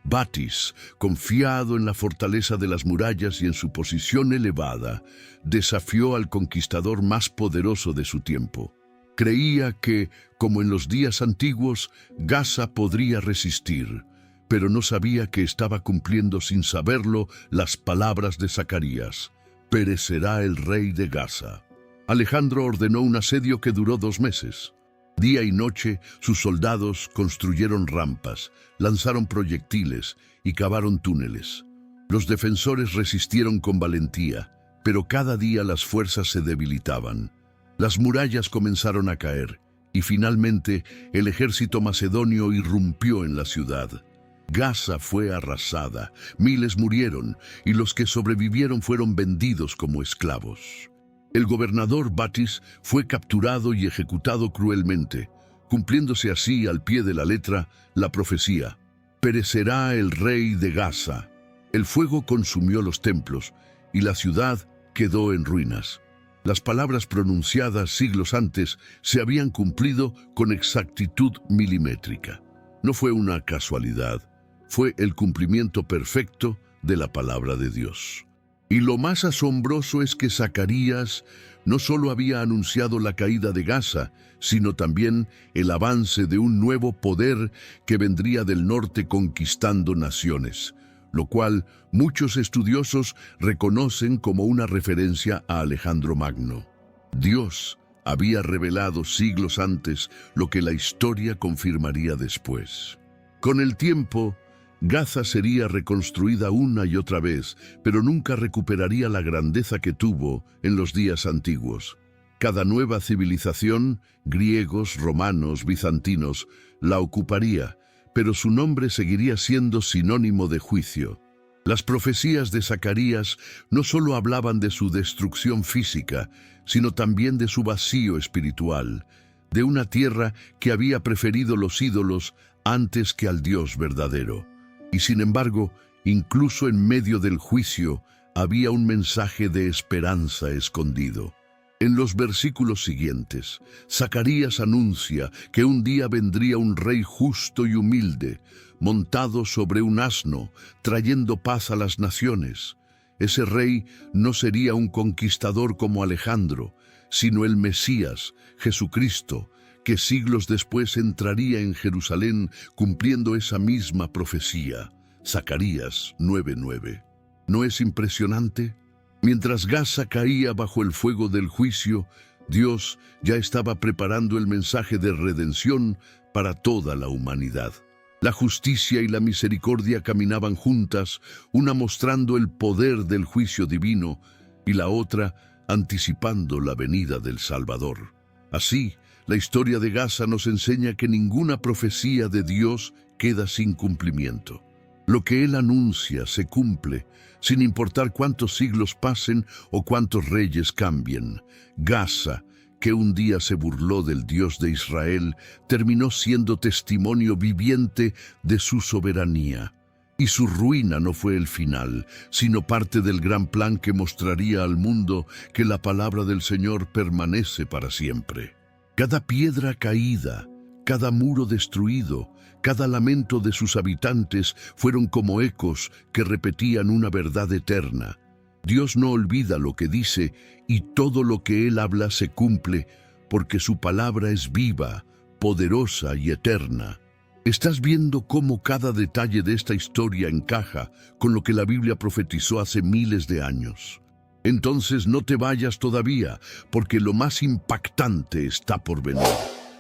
Batis, confiado en la fortaleza de las murallas y en su posición elevada, desafió al conquistador más poderoso de su tiempo. Creía que, como en los días antiguos, Gaza podría resistir, pero no sabía que estaba cumpliendo sin saberlo las palabras de Zacarías: perecerá el rey de Gaza. Alejandro ordenó un asedio que duró 2 meses. Día y noche, sus soldados construyeron rampas, lanzaron proyectiles y cavaron túneles. Los defensores resistieron con valentía, pero cada día las fuerzas se debilitaban. Las murallas comenzaron a caer, y finalmente el ejército macedonio irrumpió en la ciudad. Gaza fue arrasada, miles murieron, y los que sobrevivieron fueron vendidos como esclavos. El gobernador Batis fue capturado y ejecutado cruelmente, cumpliéndose así al pie de la letra la profecía: perecerá el rey de Gaza. El fuego consumió los templos y la ciudad quedó en ruinas. Las palabras pronunciadas siglos antes se habían cumplido con exactitud milimétrica. No fue una casualidad, fue el cumplimiento perfecto de la palabra de Dios. Y lo más asombroso es que Zacarías no solo había anunciado la caída de Gaza, sino también el avance de un nuevo poder que vendría del norte conquistando naciones, lo cual muchos estudiosos reconocen como una referencia a Alejandro Magno. Dios había revelado siglos antes lo que la historia confirmaría después. Con el tiempo, Gaza sería reconstruida una y otra vez, pero nunca recuperaría la grandeza que tuvo en los días antiguos. Cada nueva civilización, griegos, romanos, bizantinos, la ocuparía, pero su nombre seguiría siendo sinónimo de juicio. Las profecías de Zacarías no solo hablaban de su destrucción física, sino también de su vacío espiritual, de una tierra que había preferido los ídolos antes que al Dios verdadero. Y sin embargo, incluso en medio del juicio, había un mensaje de esperanza escondido. En los versículos siguientes, Zacarías anuncia que un día vendría un rey justo y humilde, montado sobre un asno, trayendo paz a las naciones. Ese rey no sería un conquistador como Alejandro, sino el Mesías, Jesucristo, que siglos después entraría en Jerusalén cumpliendo esa misma profecía. Zacarías 9:9. ¿No es impresionante? Mientras Gaza caía bajo el fuego del juicio, Dios ya estaba preparando el mensaje de redención para toda la humanidad. La justicia y la misericordia caminaban juntas, una mostrando el poder del juicio divino y la otra anticipando la venida del Salvador. Así, la historia de Gaza nos enseña que ninguna profecía de Dios queda sin cumplimiento. Lo que Él anuncia se cumple, sin importar cuántos siglos pasen o cuántos reyes cambien. Gaza, que un día se burló del Dios de Israel, terminó siendo testimonio viviente de su soberanía. Y su ruina no fue el final, sino parte del gran plan que mostraría al mundo que la palabra del Señor permanece para siempre. Cada piedra caída, cada muro destruido, cada lamento de sus habitantes fueron como ecos que repetían una verdad eterna. Dios no olvida lo que dice y todo lo que Él habla se cumple porque su palabra es viva, poderosa y eterna. Estás viendo cómo cada detalle de esta historia encaja con lo que la Biblia profetizó hace miles de años. Entonces no te vayas todavía, porque lo más impactante está por venir.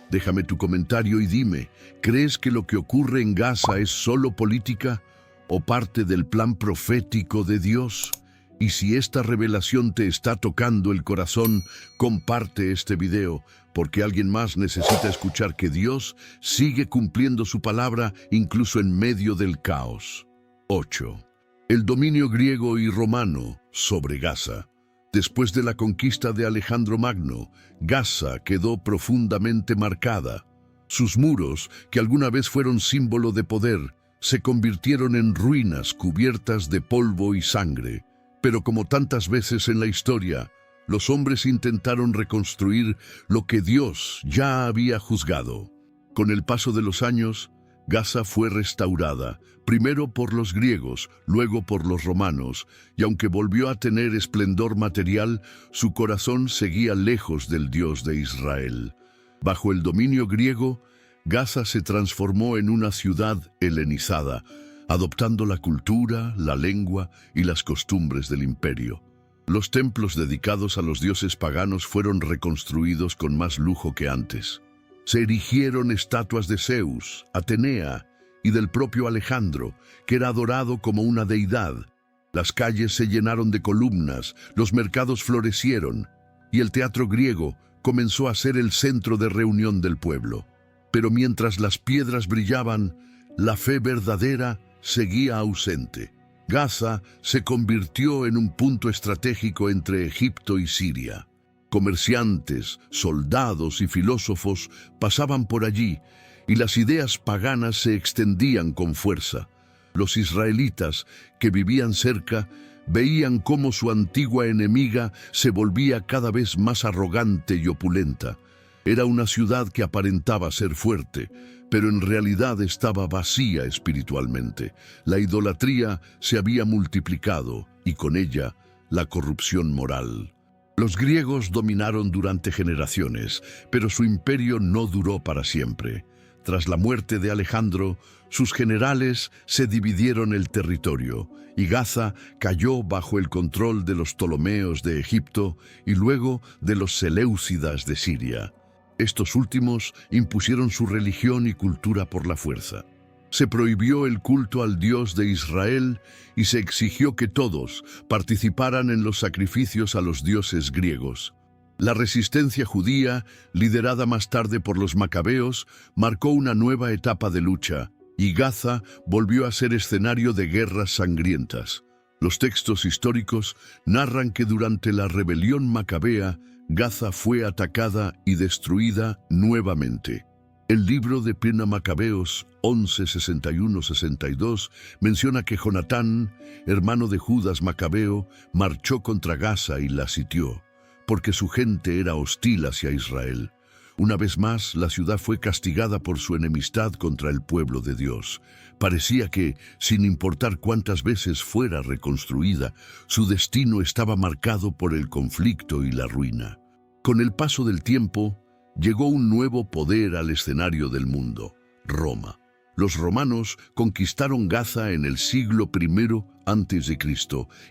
Déjame tu comentario y dime, ¿crees que lo que ocurre en Gaza es solo política o parte del plan profético de Dios? Y si esta revelación te está tocando el corazón, comparte este video, porque alguien más necesita escuchar que Dios sigue cumpliendo su palabra incluso en medio del caos. 8. El dominio griego y romano sobre Gaza. Después de la conquista de Alejandro Magno, Gaza quedó profundamente marcada. Sus muros, que alguna vez fueron símbolo de poder, se convirtieron en ruinas cubiertas de polvo y sangre. Pero como tantas veces en la historia, los hombres intentaron reconstruir lo que Dios ya había juzgado. Con el paso de los años, Gaza fue restaurada, primero por los griegos, luego por los romanos, y aunque volvió a tener esplendor material, su corazón seguía lejos del Dios de Israel. Bajo el dominio griego, Gaza se transformó en una ciudad helenizada, adoptando la cultura, la lengua y las costumbres del imperio. Los templos dedicados a los dioses paganos fueron reconstruidos con más lujo que antes. Se erigieron estatuas de Zeus, Atenea y del propio Alejandro, que era adorado como una deidad. Las calles se llenaron de columnas, los mercados florecieron, y el teatro griego comenzó a ser el centro de reunión del pueblo. Pero mientras las piedras brillaban, la fe verdadera seguía ausente. Gaza se convirtió en un punto estratégico entre Egipto y Siria. Comerciantes, soldados y filósofos pasaban por allí, y las ideas paganas se extendían con fuerza. Los israelitas, que vivían cerca, veían cómo su antigua enemiga se volvía cada vez más arrogante y opulenta. Era una ciudad que aparentaba ser fuerte, pero en realidad estaba vacía espiritualmente. La idolatría se había multiplicado y con ella la corrupción moral. Los griegos dominaron durante generaciones, pero su imperio no duró para siempre. Tras la muerte de Alejandro, sus generales se dividieron el territorio y Gaza cayó bajo el control de los Ptolomeos de Egipto y luego de los Seleucidas de Siria. Estos últimos impusieron su religión y cultura por la fuerza. Se prohibió el culto al Dios de Israel y se exigió que todos participaran en los sacrificios a los dioses griegos. La resistencia judía, liderada más tarde por los macabeos, marcó una nueva etapa de lucha, y Gaza volvió a ser escenario de guerras sangrientas. Los textos históricos narran que durante la rebelión macabea, Gaza fue atacada y destruida nuevamente. El libro de Primera Macabeos 11:61-62 menciona que Jonatán, hermano de Judas Macabeo, marchó contra Gaza y la sitió, porque su gente era hostil hacia Israel. Una vez más, la ciudad fue castigada por su enemistad contra el pueblo de Dios. Parecía que, sin importar cuántas veces fuera reconstruida, su destino estaba marcado por el conflicto y la ruina. Con el paso del tiempo, llegó un nuevo poder al escenario del mundo: Roma. Los romanos conquistaron Gaza en el siglo I a.C.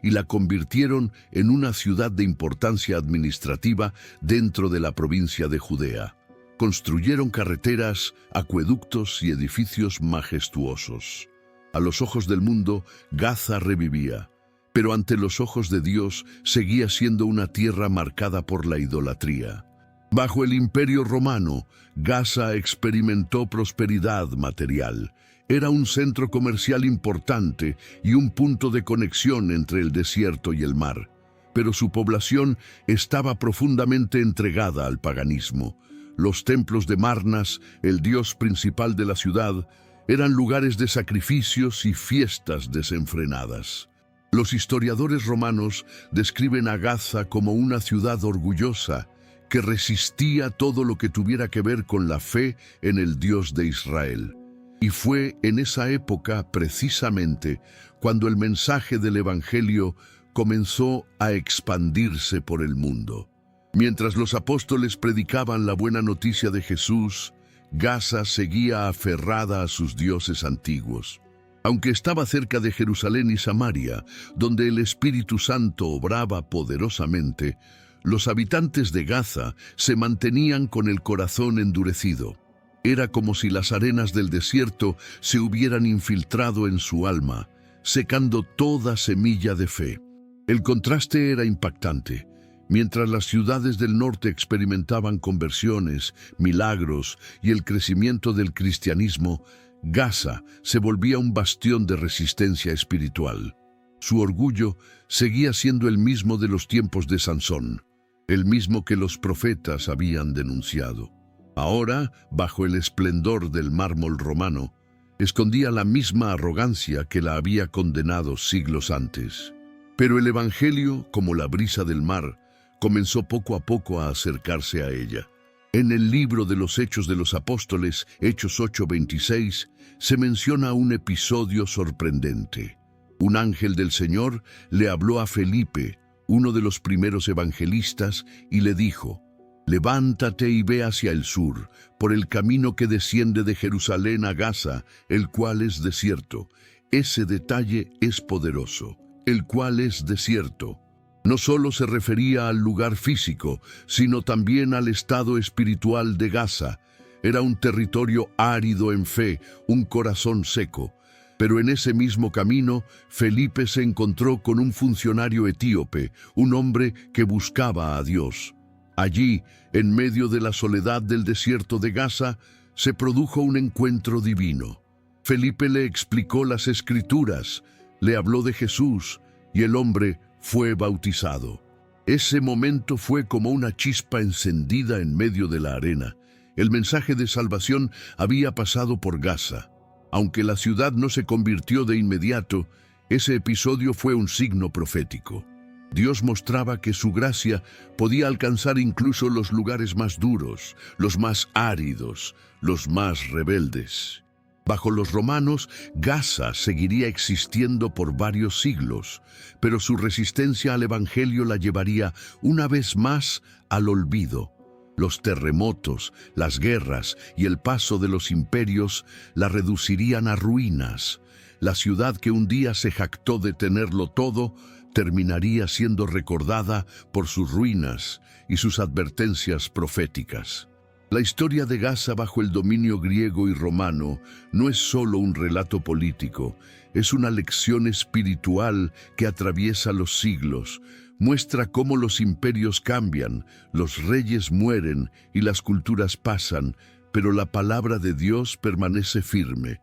y la convirtieron en una ciudad de importancia administrativa dentro de la provincia de Judea. Construyeron carreteras, acueductos y edificios majestuosos. A los ojos del mundo, Gaza revivía, pero ante los ojos de Dios seguía siendo una tierra marcada por la idolatría. Bajo el Imperio Romano, Gaza experimentó prosperidad material. Era un centro comercial importante y un punto de conexión entre el desierto y el mar. Pero su población estaba profundamente entregada al paganismo. Los templos de Marnas, el dios principal de la ciudad, Eran lugares de sacrificios y fiestas desenfrenadas. Los historiadores romanos describen a Gaza como una ciudad orgullosa que resistía todo lo que tuviera que ver con la fe en el Dios de Israel. Y fue en esa época, precisamente, cuando el mensaje del Evangelio comenzó a expandirse por el mundo. Mientras los apóstoles predicaban la buena noticia de Jesús, Gaza seguía aferrada a sus dioses antiguos. Aunque estaba cerca de Jerusalén y Samaria, donde el Espíritu Santo obraba poderosamente, los habitantes de Gaza se mantenían con el corazón endurecido. Era como si las arenas del desierto se hubieran infiltrado en su alma, secando toda semilla de fe. El contraste era impactante. Mientras las ciudades del norte experimentaban conversiones, milagros y el crecimiento del cristianismo, Gaza se volvía un bastión de resistencia espiritual. Su orgullo seguía siendo el mismo de los tiempos de Sansón, el mismo que los profetas habían denunciado. Ahora, bajo el esplendor del mármol romano, escondía la misma arrogancia que la había condenado siglos antes. Pero el Evangelio, como la brisa del mar, comenzó poco a poco a acercarse a ella. En el libro de los Hechos de los Apóstoles, Hechos 8:26, se menciona un episodio sorprendente. Un ángel del Señor le habló a Felipe, uno de los primeros evangelistas, y le dijo: «Levántate y ve hacia el sur, por el camino que desciende de Jerusalén a Gaza, el cual es desierto». Ese detalle es poderoso. El cual es desierto. No solo se refería al lugar físico, sino también al estado espiritual de Gaza. Era un territorio árido en fe, un corazón seco. Pero en ese mismo camino, Felipe se encontró con un funcionario etíope, un hombre que buscaba a Dios. Allí, en medio de la soledad del desierto de Gaza, se produjo un encuentro divino. Felipe le explicó las Escrituras, le habló de Jesús, y el hombre fue bautizado. Ese momento fue como una chispa encendida en medio de la arena. El mensaje de salvación había pasado por Gaza. Aunque la ciudad no se convirtió de inmediato, ese episodio fue un signo profético. Dios mostraba que su gracia podía alcanzar incluso los lugares más duros, los más áridos, los más rebeldes. Bajo los romanos, Gaza seguiría existiendo por varios siglos, pero su resistencia al Evangelio la llevaría una vez más al olvido. Los terremotos, las guerras y el paso de los imperios la reducirían a ruinas. La ciudad que un día se jactó de tenerlo todo, terminaría siendo recordada por sus ruinas y sus advertencias proféticas. La historia de Gaza bajo el dominio griego y romano no es solo un relato político, es una lección espiritual que atraviesa los siglos. Muestra cómo los imperios cambian, los reyes mueren y las culturas pasan, pero la palabra de Dios permanece firme.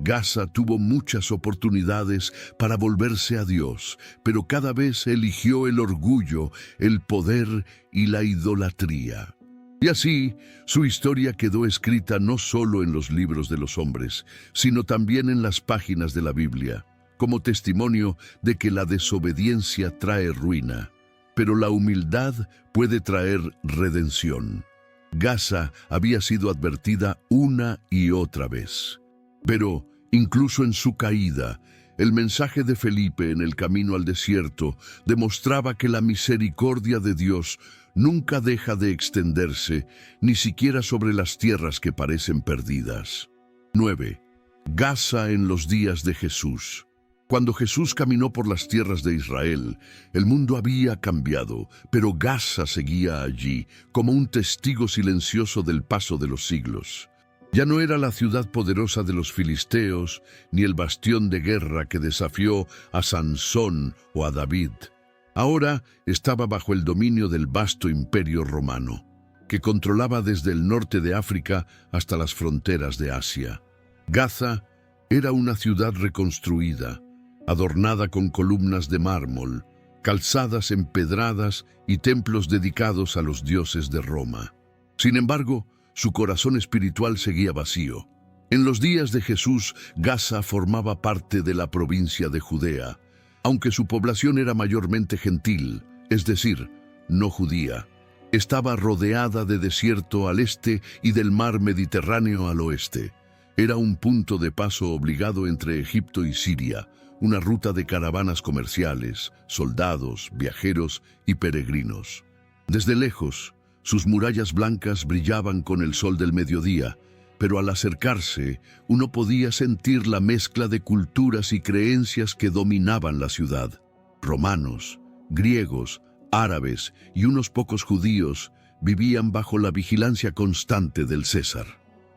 Gaza tuvo muchas oportunidades para volverse a Dios, pero cada vez eligió el orgullo, el poder y la idolatría. Y así, su historia quedó escrita no solo en los libros de los hombres, sino también en las páginas de la Biblia, como testimonio de que la desobediencia trae ruina, pero la humildad puede traer redención. Gaza había sido advertida una y otra vez. Pero, incluso en su caída, el mensaje de Felipe en el camino al desierto demostraba que la misericordia de Dios nunca deja de extenderse, ni siquiera sobre las tierras que parecen perdidas. 9. Gaza en los días de Jesús. Cuando Jesús caminó por las tierras de Israel, el mundo había cambiado, pero Gaza seguía allí, como un testigo silencioso del paso de los siglos. Ya no era la ciudad poderosa de los filisteos, ni el bastión de guerra que desafió a Sansón o a David. Ahora estaba bajo el dominio del vasto imperio romano, que controlaba desde el norte de África hasta las fronteras de Asia. Gaza era una ciudad reconstruida, adornada con columnas de mármol, calzadas empedradas y templos dedicados a los dioses de Roma. Sin embargo, su corazón espiritual seguía vacío. En los días de Jesús, Gaza formaba parte de la provincia de Judea, aunque su población era mayormente gentil, es decir, no judía. Estaba rodeada de desierto al este y del mar Mediterráneo al oeste. Era un punto de paso obligado entre Egipto y Siria, una ruta de caravanas comerciales, soldados, viajeros y peregrinos. Desde lejos, sus murallas blancas brillaban con el sol del mediodía, pero al acercarse, uno podía sentir la mezcla de culturas y creencias que dominaban la ciudad. Romanos, griegos, árabes y unos pocos judíos vivían bajo la vigilancia constante del César.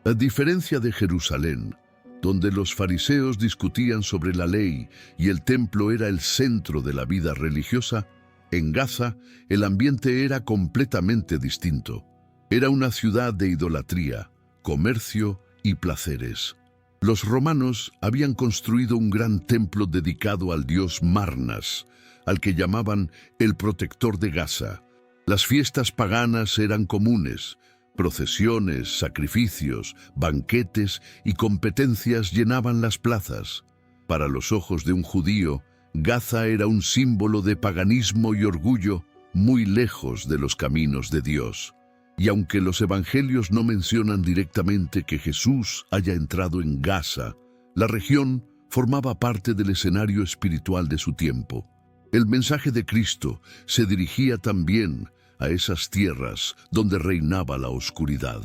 A diferencia de Jerusalén, donde los fariseos discutían sobre la ley y el templo era el centro de la vida religiosa, en Gaza el ambiente era completamente distinto. Era una ciudad de idolatría, comercio y placeres. Los romanos habían construido un gran templo dedicado al dios Marnas, al que llamaban el protector de Gaza. Las fiestas paganas eran comunes. Procesiones, sacrificios, banquetes y competencias llenaban las plazas. Para los ojos de un judío, Gaza era un símbolo de paganismo y orgullo muy lejos de los caminos de Dios. Y aunque los evangelios no mencionan directamente que Jesús haya entrado en Gaza, la región formaba parte del escenario espiritual de su tiempo. El mensaje de Cristo se dirigía también a esas tierras donde reinaba la oscuridad.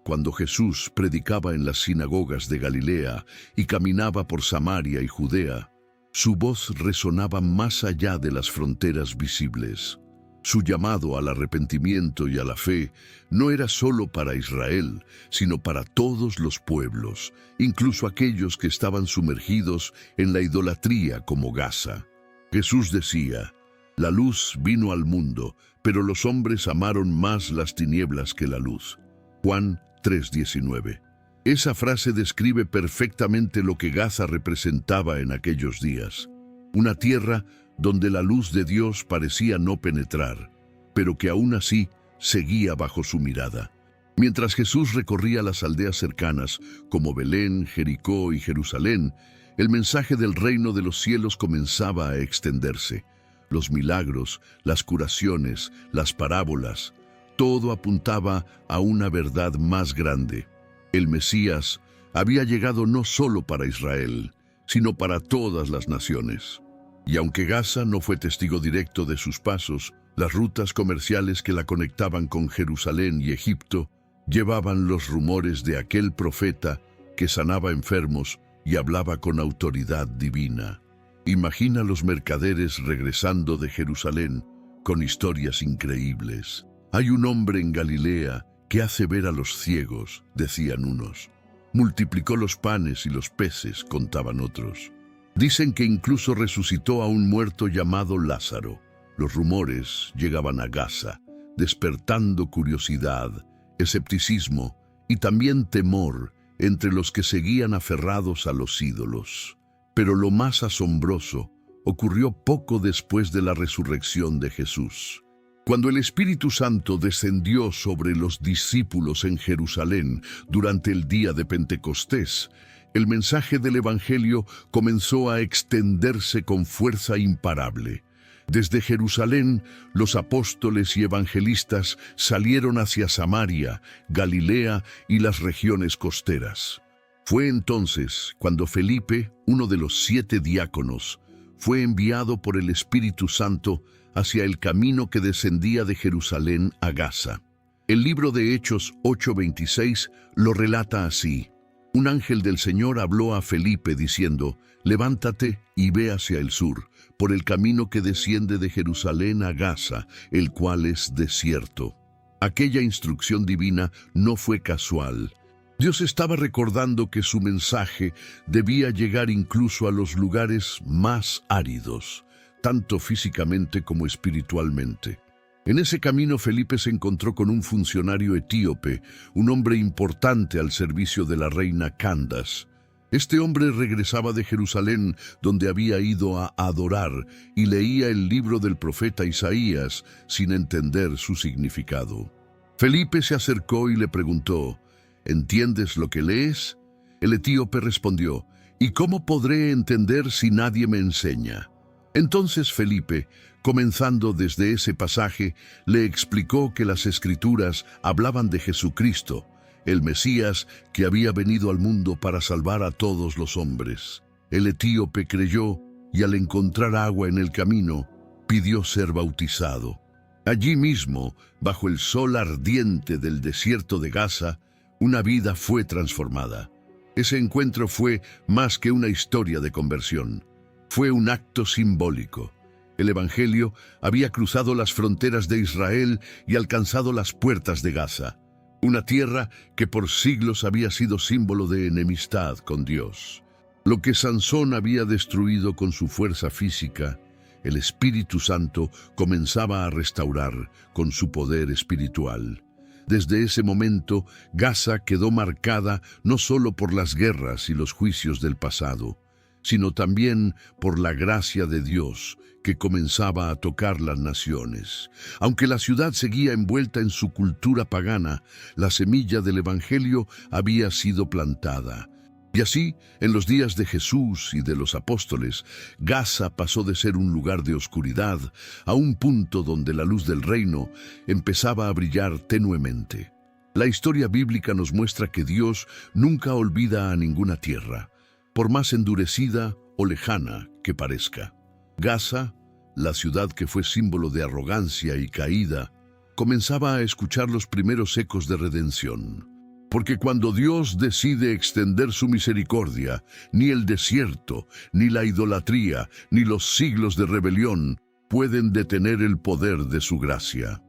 Cuando Jesús predicaba en las sinagogas de Galilea y caminaba por Samaria y Judea, su voz resonaba más allá de las fronteras visibles. Su llamado al arrepentimiento y a la fe no era solo para Israel, sino para todos los pueblos, incluso aquellos que estaban sumergidos en la idolatría como Gaza. Jesús decía: «La luz vino al mundo, pero los hombres amaron más las tinieblas que la luz». Juan 3:19. Esa frase describe perfectamente lo que Gaza representaba en aquellos días. Una tierra donde la luz de Dios parecía no penetrar, pero que aún así seguía bajo su mirada. Mientras Jesús recorría las aldeas cercanas, como Belén, Jericó y Jerusalén, el mensaje del reino de los cielos comenzaba a extenderse. Los milagros, las curaciones, las parábolas, todo apuntaba a una verdad más grande. El Mesías había llegado no solo para Israel, sino para todas las naciones. Y aunque Gaza no fue testigo directo de sus pasos, las rutas comerciales que la conectaban con Jerusalén y Egipto llevaban los rumores de aquel profeta que sanaba enfermos y hablaba con autoridad divina. Imagina los mercaderes regresando de Jerusalén con historias increíbles. «Hay un hombre en Galilea que hace ver a los ciegos», decían unos. «Multiplicó los panes y los peces», contaban otros. Dicen que incluso resucitó a un muerto llamado Lázaro. Los rumores llegaban a Gaza, despertando curiosidad, escepticismo y también temor entre los que seguían aferrados a los ídolos. Pero lo más asombroso ocurrió poco después de la resurrección de Jesús. Cuando el Espíritu Santo descendió sobre los discípulos en Jerusalén durante el día de Pentecostés, el mensaje del Evangelio comenzó a extenderse con fuerza imparable. Desde Jerusalén, los apóstoles y evangelistas salieron hacia Samaria, Galilea y las regiones costeras. Fue entonces cuando Felipe, uno de los 7 diáconos, fue enviado por el Espíritu Santo hacia el camino que descendía de Jerusalén a Gaza. El libro de Hechos 8:26 lo relata así: «Un ángel del Señor habló a Felipe diciendo: levántate y ve hacia el sur, por el camino que desciende de Jerusalén a Gaza, el cual es desierto». Aquella instrucción divina no fue casual. Dios estaba recordando que su mensaje debía llegar incluso a los lugares más áridos, tanto físicamente como espiritualmente. En ese camino Felipe se encontró con un funcionario etíope, un hombre importante al servicio de la reina Candace. Este hombre regresaba de Jerusalén, donde había ido a adorar, y leía el libro del profeta Isaías sin entender su significado. Felipe se acercó y le preguntó: «¿Entiendes lo que lees?». El etíope respondió: ¿y cómo podré entender si nadie me enseña? Entonces Felipe, comenzando desde ese pasaje, le explicó que las Escrituras hablaban de Jesucristo, el Mesías que había venido al mundo para salvar a todos los hombres. El etíope creyó y al encontrar agua en el camino, pidió ser bautizado. Allí mismo, bajo el sol ardiente del desierto de Gaza, una vida fue transformada. Ese encuentro fue más que una historia de conversión. Fue un acto simbólico. El Evangelio había cruzado las fronteras de Israel y alcanzado las puertas de Gaza, una tierra que por siglos había sido símbolo de enemistad con Dios. Lo que Sansón había destruido con su fuerza física, el Espíritu Santo comenzaba a restaurar con su poder espiritual. Desde ese momento, Gaza quedó marcada no solo por las guerras y los juicios del pasado, sino también por la gracia de Dios que comenzaba a tocar las naciones. Aunque la ciudad seguía envuelta en su cultura pagana, la semilla del Evangelio había sido plantada. Y así, en los días de Jesús y de los apóstoles, Gaza pasó de ser un lugar de oscuridad a un punto donde la luz del reino empezaba a brillar tenuemente. La historia bíblica nos muestra que Dios nunca olvida a ninguna tierra, por más endurecida o lejana que parezca. Gaza, la ciudad que fue símbolo de arrogancia y caída, comenzaba a escuchar los primeros ecos de redención. Porque cuando Dios decide extender su misericordia, ni el desierto, ni la idolatría, ni los siglos de rebelión pueden detener el poder de su gracia.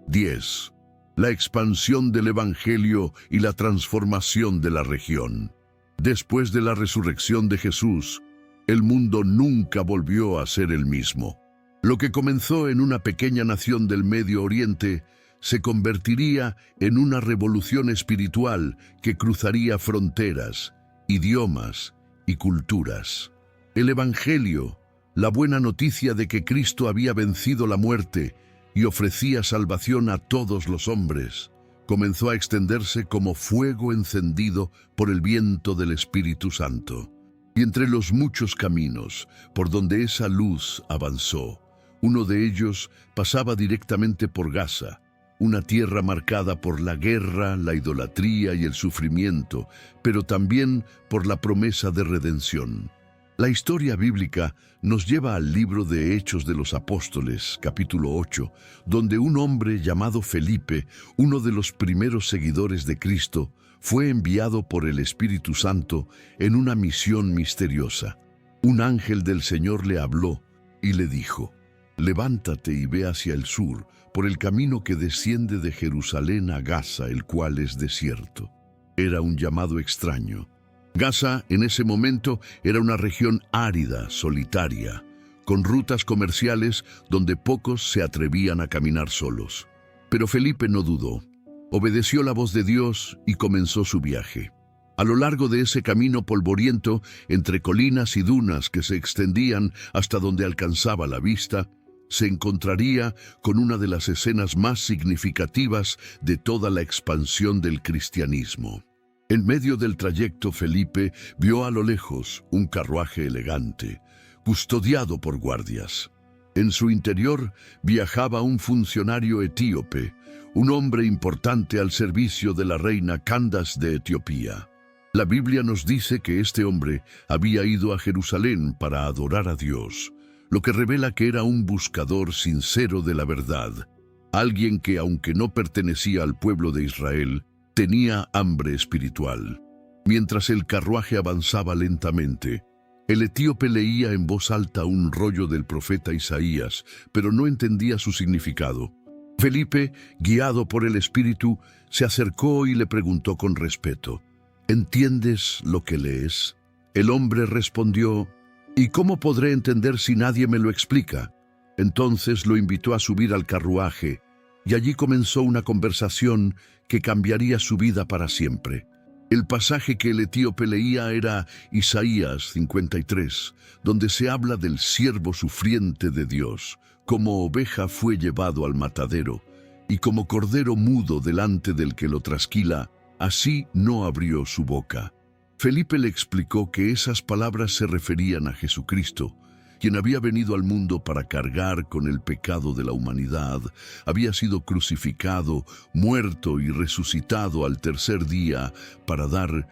10. La expansión del Evangelio y la transformación de la región. Después de la resurrección de Jesús, el mundo nunca volvió a ser el mismo. Lo que comenzó en una pequeña nación del Medio Oriente se convertiría en una revolución espiritual que cruzaría fronteras, idiomas y culturas. El Evangelio, la buena noticia de que Cristo había vencido la muerte y ofrecía salvación a todos los hombres, comenzó a extenderse como fuego encendido por el viento del Espíritu Santo. Y entre los muchos caminos por donde esa luz avanzó, uno de ellos pasaba directamente por Gaza, una tierra marcada por la guerra, la idolatría y el sufrimiento, pero también por la promesa de redención. La historia bíblica nos lleva al libro de Hechos de los Apóstoles, capítulo 8, donde un hombre llamado Felipe, uno de los primeros seguidores de Cristo, fue enviado por el Espíritu Santo en una misión misteriosa. Un ángel del Señor le habló y le dijo: «Levántate y ve hacia el sur, por el camino que desciende de Jerusalén a Gaza, el cual es desierto». Era un llamado extraño. Gaza, en ese momento, era una región árida, solitaria, con rutas comerciales donde pocos se atrevían a caminar solos. Pero Felipe no dudó. Obedeció la voz de Dios y comenzó su viaje. A lo largo de ese camino polvoriento, entre colinas y dunas que se extendían hasta donde alcanzaba la vista, se encontraría con una de las escenas más significativas de toda la expansión del cristianismo. En medio del trayecto, Felipe vio a lo lejos un carruaje elegante, custodiado por guardias. En su interior viajaba un funcionario etíope, un hombre importante al servicio de la reina Candace de Etiopía. La Biblia nos dice que este hombre había ido a Jerusalén para adorar a Dios, lo que revela que era un buscador sincero de la verdad, alguien que, aunque no pertenecía al pueblo de Israel, tenía hambre espiritual. Mientras el carruaje avanzaba lentamente, el etíope leía en voz alta un rollo del profeta Isaías, pero no entendía su significado. Felipe, guiado por el Espíritu, se acercó y le preguntó con respeto: «¿Entiendes lo que lees?». El hombre respondió: «¿Y cómo podré entender si nadie me lo explica?». Entonces lo invitó a subir al carruaje, y allí comenzó una conversación que cambiaría su vida para siempre. El pasaje que el etíope leía era Isaías 53, donde se habla del siervo sufriente de Dios. Como oveja fue llevado al matadero, y como cordero mudo delante del que lo trasquila, así no abrió su boca. Felipe le explicó que esas palabras se referían a Jesucristo, quien había venido al mundo para cargar con el pecado de la humanidad, había sido crucificado, muerto y resucitado al tercer día para dar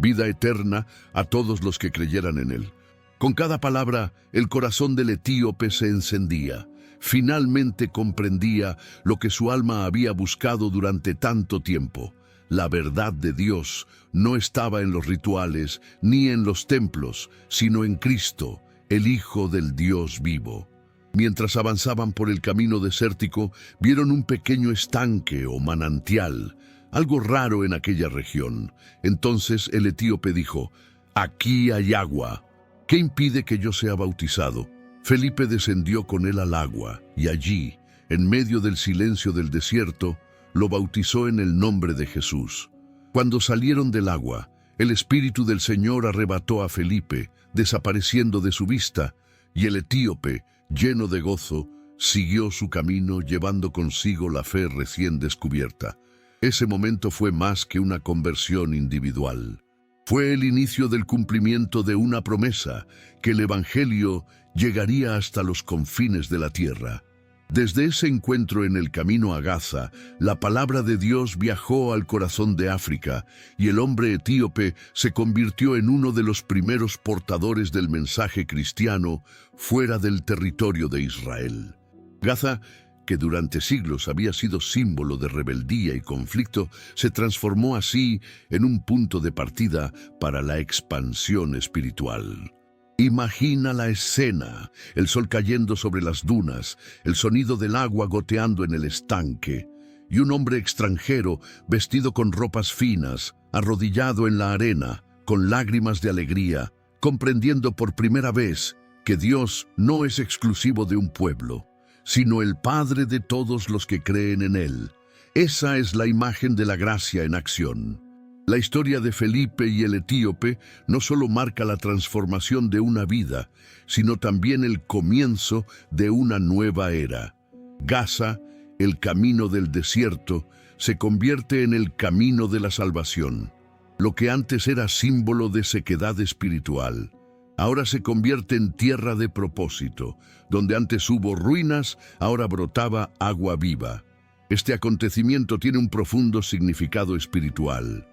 vida eterna a todos los que creyeran en él. Con cada palabra, el corazón del etíope se encendía. Finalmente comprendía lo que su alma había buscado durante tanto tiempo. La verdad de Dios no estaba en los rituales ni en los templos, sino en Cristo, el Hijo del Dios vivo. Mientras avanzaban por el camino desértico, vieron un pequeño estanque o manantial, algo raro en aquella región. Entonces el etíope dijo: «Aquí hay agua. ¿Qué impide que yo sea bautizado?». Felipe descendió con él al agua, y allí, en medio del silencio del desierto, lo bautizó en el nombre de Jesús. Cuando salieron del agua, el Espíritu del Señor arrebató a Felipe, desapareciendo de su vista, y el etíope, lleno de gozo, siguió su camino llevando consigo la fe recién descubierta. Ese momento fue más que una conversión individual. Fue el inicio del cumplimiento de una promesa, que el Evangelio llegaría hasta los confines de la tierra. Desde ese encuentro en el camino a Gaza, la palabra de Dios viajó al corazón de África y el hombre etíope se convirtió en uno de los primeros portadores del mensaje cristiano fuera del territorio de Israel. Gaza, que durante siglos había sido símbolo de rebeldía y conflicto, se transformó así en un punto de partida para la expansión espiritual. Imagina la escena: el sol cayendo sobre las dunas, el sonido del agua goteando en el estanque, y un hombre extranjero, vestido con ropas finas, arrodillado en la arena, con lágrimas de alegría, comprendiendo por primera vez que Dios no es exclusivo de un pueblo, sino el Padre de todos los que creen en Él. Esa es la imagen de la gracia en acción. La historia de Felipe y el etíope no solo marca la transformación de una vida, sino también el comienzo de una nueva era. Gaza, el camino del desierto, se convierte en el camino de la salvación. Lo que antes era símbolo de sequedad espiritual, ahora se convierte en tierra de propósito. Donde antes hubo ruinas, ahora brotaba agua viva. Este acontecimiento tiene un profundo significado espiritual.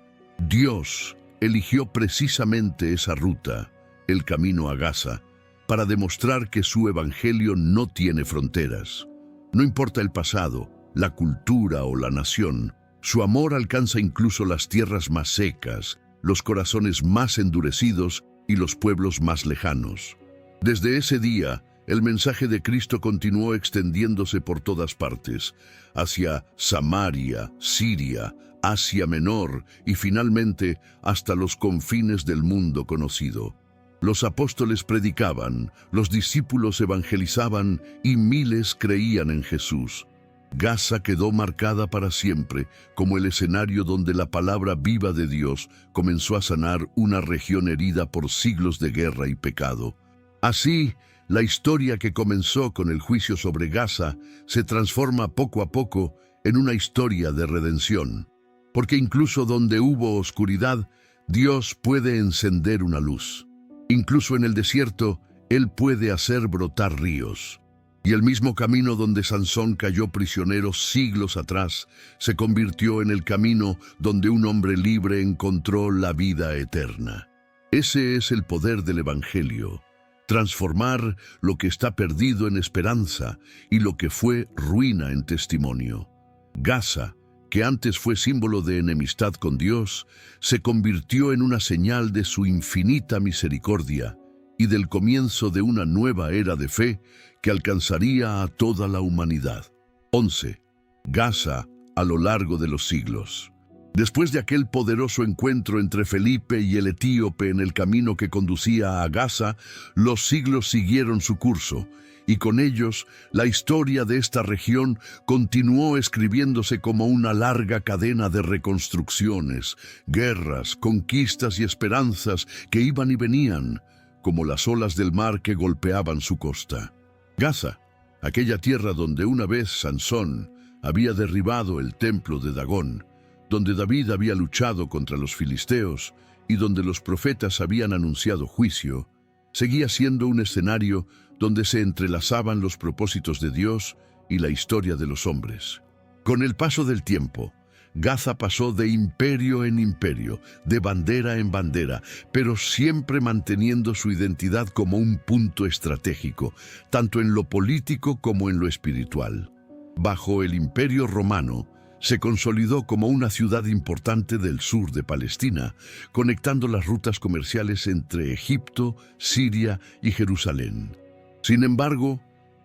Dios eligió precisamente esa ruta, el camino a Gaza, para demostrar que su evangelio no tiene fronteras. No importa el pasado, la cultura o la nación, su amor alcanza incluso las tierras más secas, los corazones más endurecidos y los pueblos más lejanos. Desde ese día, el mensaje de Cristo continuó extendiéndose por todas partes, hacia Samaria, Siria, Asia Menor y finalmente hasta los confines del mundo conocido. Los apóstoles predicaban, los discípulos evangelizaban y miles creían en Jesús. Gaza quedó marcada para siempre como el escenario donde la palabra viva de Dios comenzó a sanar una región herida por siglos de guerra y pecado. Así, la historia que comenzó con el juicio sobre Gaza se transforma poco a poco en una historia de redención. Porque incluso donde hubo oscuridad, Dios puede encender una luz. Incluso en el desierto, Él puede hacer brotar ríos. Y el mismo camino donde Sansón cayó prisionero siglos atrás, se convirtió en el camino donde un hombre libre encontró la vida eterna. Ese es el poder del Evangelio: transformar lo que está perdido en esperanza y lo que fue ruina en testimonio. Gaza, que antes fue símbolo de enemistad con Dios, se convirtió en una señal de su infinita misericordia y del comienzo de una nueva era de fe que alcanzaría a toda la humanidad. 11. Gaza a lo largo de los siglos. Después de aquel poderoso encuentro entre Felipe y el etíope en el camino que conducía a Gaza, los siglos siguieron su curso, y con ellos la historia de esta región continuó escribiéndose como una larga cadena de reconstrucciones, guerras, conquistas y esperanzas que iban y venían, como las olas del mar que golpeaban su costa. Gaza, aquella tierra donde una vez Sansón había derribado el templo de Dagón, donde David había luchado contra los filisteos y donde los profetas habían anunciado juicio, seguía siendo un escenario donde se entrelazaban los propósitos de Dios y la historia de los hombres. Con el paso del tiempo, Gaza pasó de imperio en imperio, de bandera en bandera, pero siempre manteniendo su identidad como un punto estratégico, tanto en lo político como en lo espiritual. Bajo el Imperio Romano, se consolidó como una ciudad importante del sur de Palestina, conectando las rutas comerciales entre Egipto, Siria y Jerusalén. Sin embargo,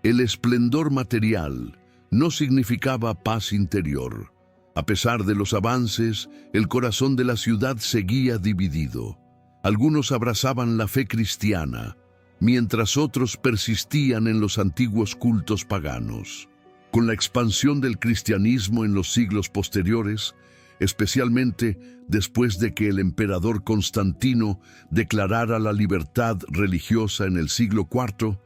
el esplendor material no significaba paz interior. A pesar de los avances, el corazón de la ciudad seguía dividido. Algunos abrazaban la fe cristiana, mientras otros persistían en los antiguos cultos paganos. Con la expansión del cristianismo en los siglos posteriores, especialmente después de que el emperador Constantino declarara la libertad religiosa en el siglo IV,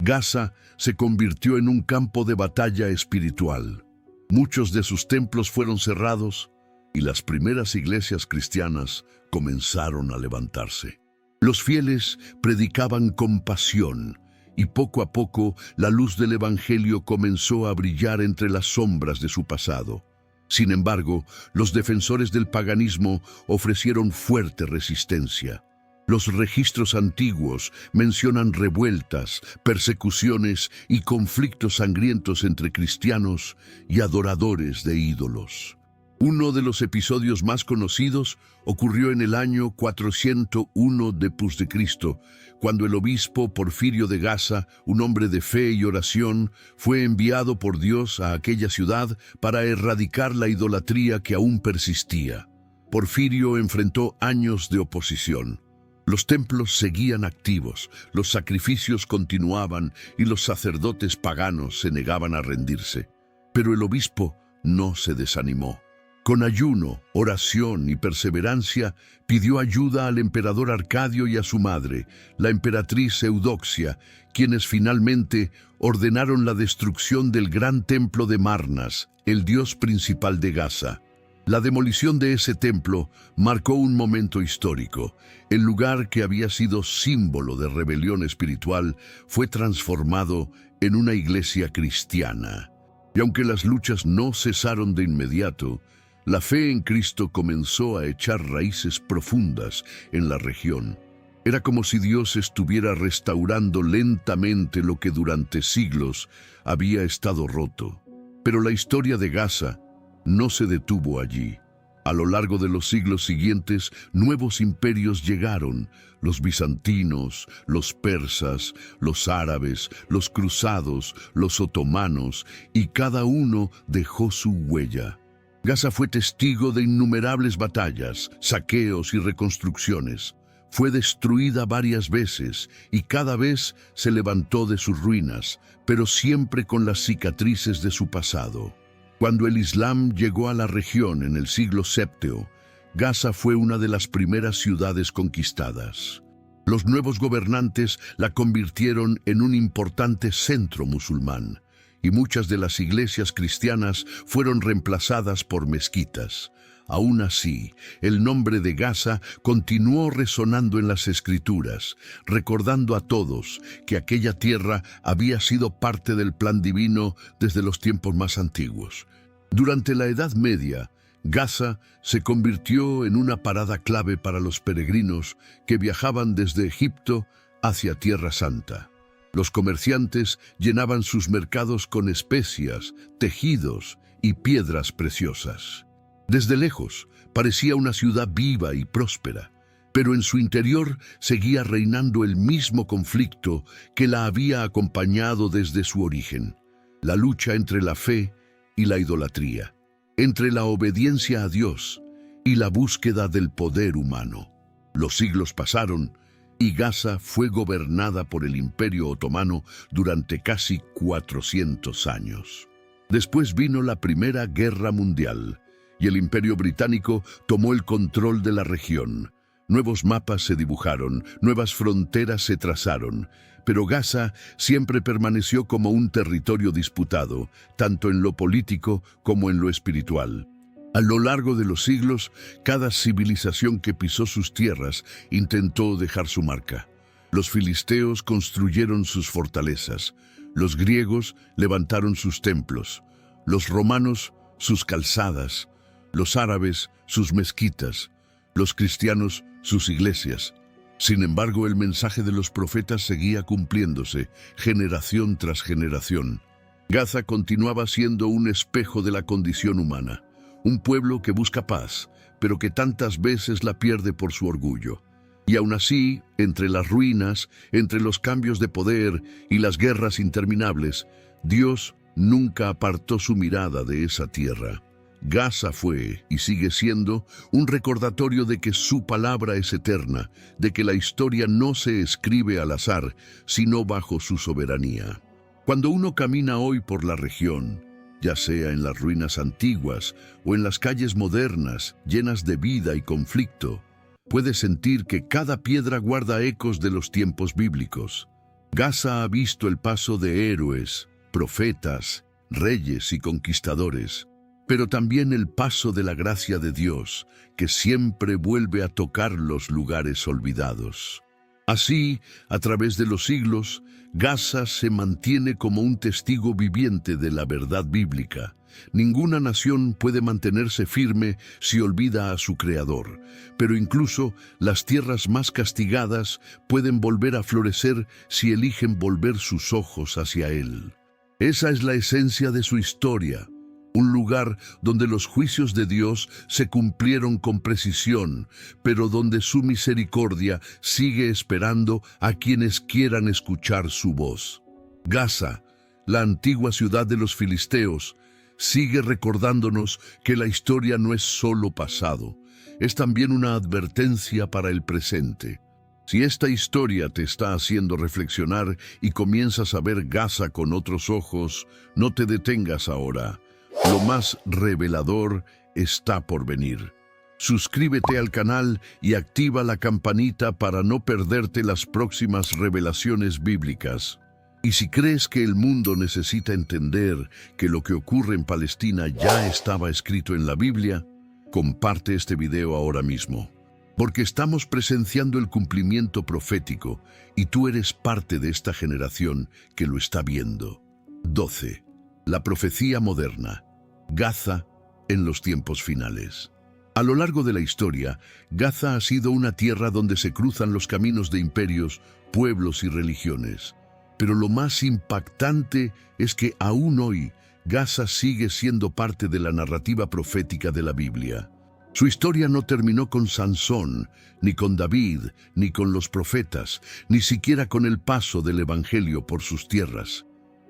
Gaza se convirtió en un campo de batalla espiritual. Muchos de sus templos fueron cerrados y las primeras iglesias cristianas comenzaron a levantarse. Los fieles predicaban con pasión y poco a poco la luz del Evangelio comenzó a brillar entre las sombras de su pasado. Sin embargo, los defensores del paganismo ofrecieron fuerte resistencia. Los registros antiguos mencionan revueltas, persecuciones y conflictos sangrientos entre cristianos y adoradores de ídolos. Uno de los episodios más conocidos ocurrió en el año 401 después de Cristo, cuando el obispo Porfirio de Gaza, un hombre de fe y oración, fue enviado por Dios a aquella ciudad para erradicar la idolatría que aún persistía. Porfirio enfrentó años de oposición. Los templos seguían activos, los sacrificios continuaban y los sacerdotes paganos se negaban a rendirse. Pero el obispo no se desanimó. Con ayuno, oración y perseverancia, pidió ayuda al emperador Arcadio y a su madre, la emperatriz Eudoxia, quienes finalmente ordenaron la destrucción del gran templo de Marnas, el dios principal de Gaza. La demolición de ese templo marcó un momento histórico. El lugar que había sido símbolo de rebelión espiritual fue transformado en una iglesia cristiana. Y aunque las luchas no cesaron de inmediato, la fe en Cristo comenzó a echar raíces profundas en la región. Era como si Dios estuviera restaurando lentamente lo que durante siglos había estado roto. Pero la historia de Gaza no se detuvo allí. A lo largo de los siglos siguientes, nuevos imperios llegaron: los bizantinos, los persas, los árabes, los cruzados, los otomanos, y cada uno dejó su huella. Gaza fue testigo de innumerables batallas, saqueos y reconstrucciones. Fue destruida varias veces y cada vez se levantó de sus ruinas, pero siempre con las cicatrices de su pasado. Cuando el Islam llegó a la región en el siglo VII, Gaza fue una de las primeras ciudades conquistadas. Los nuevos gobernantes la convirtieron en un importante centro musulmán, y muchas de las iglesias cristianas fueron reemplazadas por mezquitas. Aún así, el nombre de Gaza continuó resonando en las Escrituras, recordando a todos que aquella tierra había sido parte del plan divino desde los tiempos más antiguos. Durante la Edad Media, Gaza se convirtió en una parada clave para los peregrinos que viajaban desde Egipto hacia Tierra Santa. Los comerciantes llenaban sus mercados con especias, tejidos y piedras preciosas. Desde lejos parecía una ciudad viva y próspera, pero en su interior seguía reinando el mismo conflicto que la había acompañado desde su origen: la lucha entre la fe y la idolatría, entre la obediencia a Dios y la búsqueda del poder humano. Los siglos pasaron y Gaza fue gobernada por el Imperio Otomano durante casi 400 años. Después vino la Primera Guerra Mundial y el Imperio Británico tomó el control de la región. Nuevos mapas se dibujaron, nuevas fronteras se trazaron, pero Gaza siempre permaneció como un territorio disputado, tanto en lo político como en lo espiritual. A lo largo de los siglos, cada civilización que pisó sus tierras intentó dejar su marca. Los filisteos construyeron sus fortalezas, los griegos levantaron sus templos, los romanos sus calzadas, los árabes sus mezquitas, los cristianos sus iglesias. Sin embargo, el mensaje de los profetas seguía cumpliéndose, generación tras generación. Gaza continuaba siendo un espejo de la condición humana, un pueblo que busca paz, pero que tantas veces la pierde por su orgullo. Y aún así, entre las ruinas, entre los cambios de poder y las guerras interminables, Dios nunca apartó su mirada de esa tierra. Gaza fue, y sigue siendo, un recordatorio de que su palabra es eterna, de que la historia no se escribe al azar, sino bajo su soberanía. Cuando uno camina hoy por la región, ya sea en las ruinas antiguas o en las calles modernas, llenas de vida y conflicto, puede sentir que cada piedra guarda ecos de los tiempos bíblicos. Gaza ha visto el paso de héroes, profetas, reyes y conquistadores, pero también el paso de la gracia de Dios, que siempre vuelve a tocar los lugares olvidados. Así, a través de los siglos, Gaza se mantiene como un testigo viviente de la verdad bíblica. Ninguna nación puede mantenerse firme si olvida a su Creador, pero incluso las tierras más castigadas pueden volver a florecer si eligen volver sus ojos hacia Él. Esa es la esencia de su historia. Un lugar donde los juicios de Dios se cumplieron con precisión, pero donde su misericordia sigue esperando a quienes quieran escuchar su voz. Gaza, la antigua ciudad de los filisteos, sigue recordándonos que la historia no es solo pasado, es también una advertencia para el presente. Si esta historia te está haciendo reflexionar y comienzas a ver Gaza con otros ojos, no te detengas ahora. Lo más revelador está por venir. Suscríbete al canal y activa la campanita para no perderte las próximas revelaciones bíblicas. Y si crees que el mundo necesita entender que lo que ocurre en Palestina ya estaba escrito en la Biblia, comparte este video ahora mismo. Porque estamos presenciando el cumplimiento profético y tú eres parte de esta generación que lo está viendo. 12. La profecía moderna. Gaza en los tiempos finales. A lo largo de la historia, Gaza ha sido una tierra donde se cruzan los caminos de imperios, pueblos y religiones. Pero lo más impactante es que aún hoy, Gaza sigue siendo parte de la narrativa profética de la Biblia. Su historia no terminó con Sansón, ni con David, ni con los profetas, ni siquiera con el paso del Evangelio por sus tierras.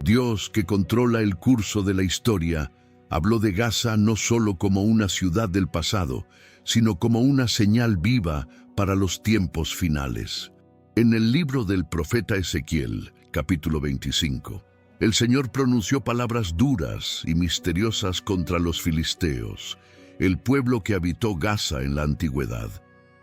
Dios, que controla el curso de la historia, habló de Gaza no solo como una ciudad del pasado, sino como una señal viva para los tiempos finales. En el libro del profeta Ezequiel, capítulo 25, el Señor pronunció palabras duras y misteriosas contra los filisteos, el pueblo que habitó Gaza en la antigüedad.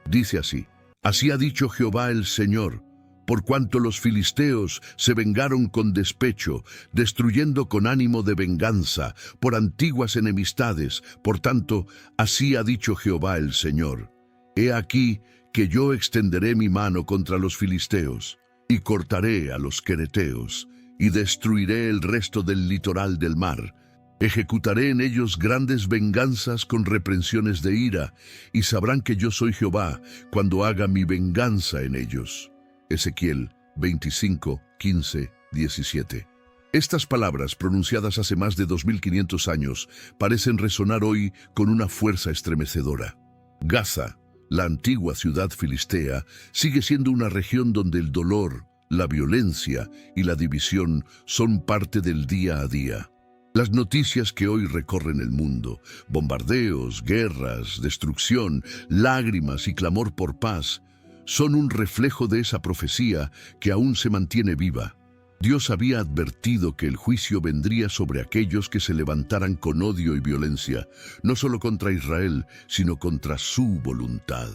Dice así: Así ha dicho Jehová el Señor, por cuanto los filisteos se vengaron con despecho, destruyendo con ánimo de venganza, por antiguas enemistades. Por tanto, así ha dicho Jehová el Señor: He aquí que yo extenderé mi mano contra los filisteos, y cortaré a los quereteos, y destruiré el resto del litoral del mar. Ejecutaré en ellos grandes venganzas con reprensiones de ira, y sabrán que yo soy Jehová cuando haga mi venganza en ellos. Ezequiel 25, 15, 17. Estas palabras, pronunciadas hace más de 2500 años, parecen resonar hoy con una fuerza estremecedora. Gaza, la antigua ciudad filistea, sigue siendo una región donde el dolor, la violencia y la división son parte del día a día. Las noticias que hoy recorren el mundo, bombardeos, guerras, destrucción, lágrimas y clamor por paz, son un reflejo de esa profecía que aún se mantiene viva. Dios había advertido que el juicio vendría sobre aquellos que se levantaran con odio y violencia, no solo contra Israel, sino contra su voluntad.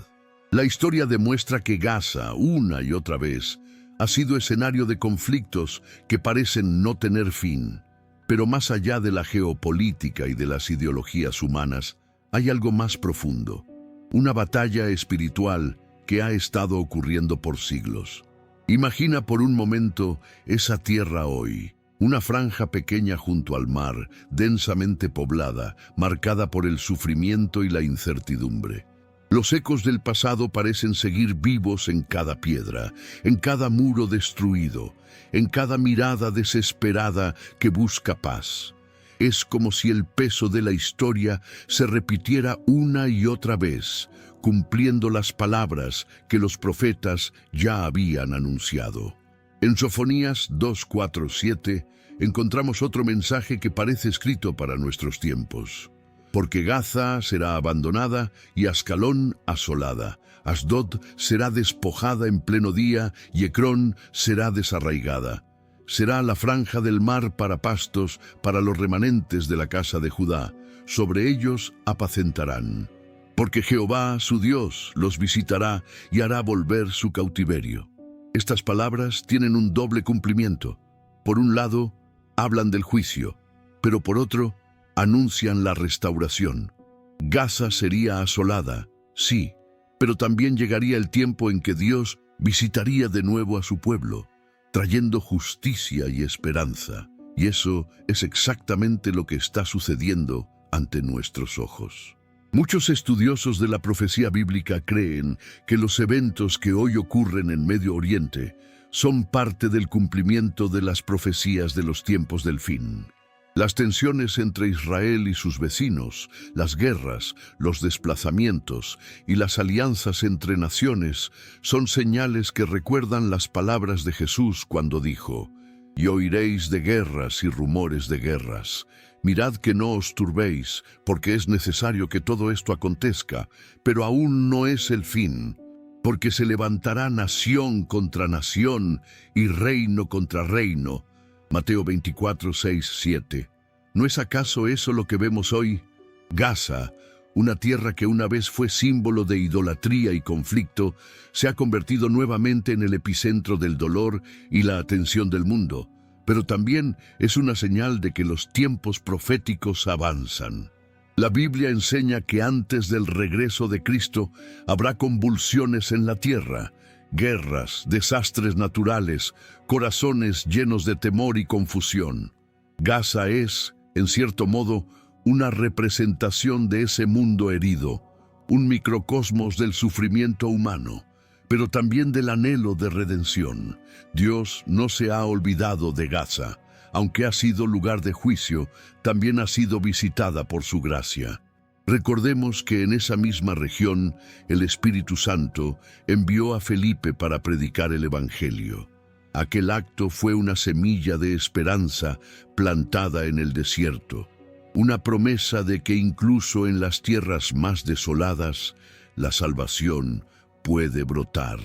La historia demuestra que Gaza, una y otra vez, ha sido escenario de conflictos que parecen no tener fin. Pero más allá de la geopolítica y de las ideologías humanas, hay algo más profundo, una batalla espiritual que ha estado ocurriendo por siglos. Imagina por un momento esa tierra hoy, una franja pequeña junto al mar, densamente poblada, marcada por el sufrimiento y la incertidumbre. Los ecos del pasado parecen seguir vivos en cada piedra, en cada muro destruido, en cada mirada desesperada que busca paz. Es como si el peso de la historia se repitiera una y otra vez, cumpliendo las palabras que los profetas ya habían anunciado. En Sofonías 2:4-7 encontramos otro mensaje que parece escrito para nuestros tiempos. Porque Gaza será abandonada y Ascalón asolada. Asdod será despojada en pleno día y Ecrón será desarraigada. Será la franja del mar para pastos, para los remanentes de la casa de Judá. Sobre ellos apacentarán. Porque Jehová, su Dios, los visitará y hará volver su cautiverio. Estas palabras tienen un doble cumplimiento. Por un lado, hablan del juicio, pero por otro, anuncian la restauración. Gaza sería asolada, sí, pero también llegaría el tiempo en que Dios visitaría de nuevo a su pueblo, trayendo justicia y esperanza. Y eso es exactamente lo que está sucediendo ante nuestros ojos. Muchos estudiosos de la profecía bíblica creen que los eventos que hoy ocurren en Medio Oriente son parte del cumplimiento de las profecías de los tiempos del fin. Las tensiones entre Israel y sus vecinos, las guerras, los desplazamientos y las alianzas entre naciones son señales que recuerdan las palabras de Jesús cuando dijo: «Y oiréis de guerras y rumores de guerras. Mirad que no os turbéis, porque es necesario que todo esto acontezca, pero aún no es el fin. Porque se levantará nación contra nación y reino contra reino». Mateo 24:6-7. ¿No es acaso eso lo que vemos hoy? Gaza, una tierra que una vez fue símbolo de idolatría y conflicto, se ha convertido nuevamente en el epicentro del dolor y la atención del mundo, pero también es una señal de que los tiempos proféticos avanzan. La Biblia enseña que antes del regreso de Cristo habrá convulsiones en la tierra, guerras, desastres naturales, corazones llenos de temor y confusión. Gaza es, en cierto modo, una representación de ese mundo herido, un microcosmos del sufrimiento humano, pero también del anhelo de redención. Dios no se ha olvidado de Gaza. Aunque ha sido lugar de juicio, también ha sido visitada por su gracia. Recordemos que en esa misma región el Espíritu Santo envió a Felipe para predicar el Evangelio. Aquel acto fue una semilla de esperanza plantada en el desierto, una promesa de que incluso en las tierras más desoladas, la salvación puede brotar.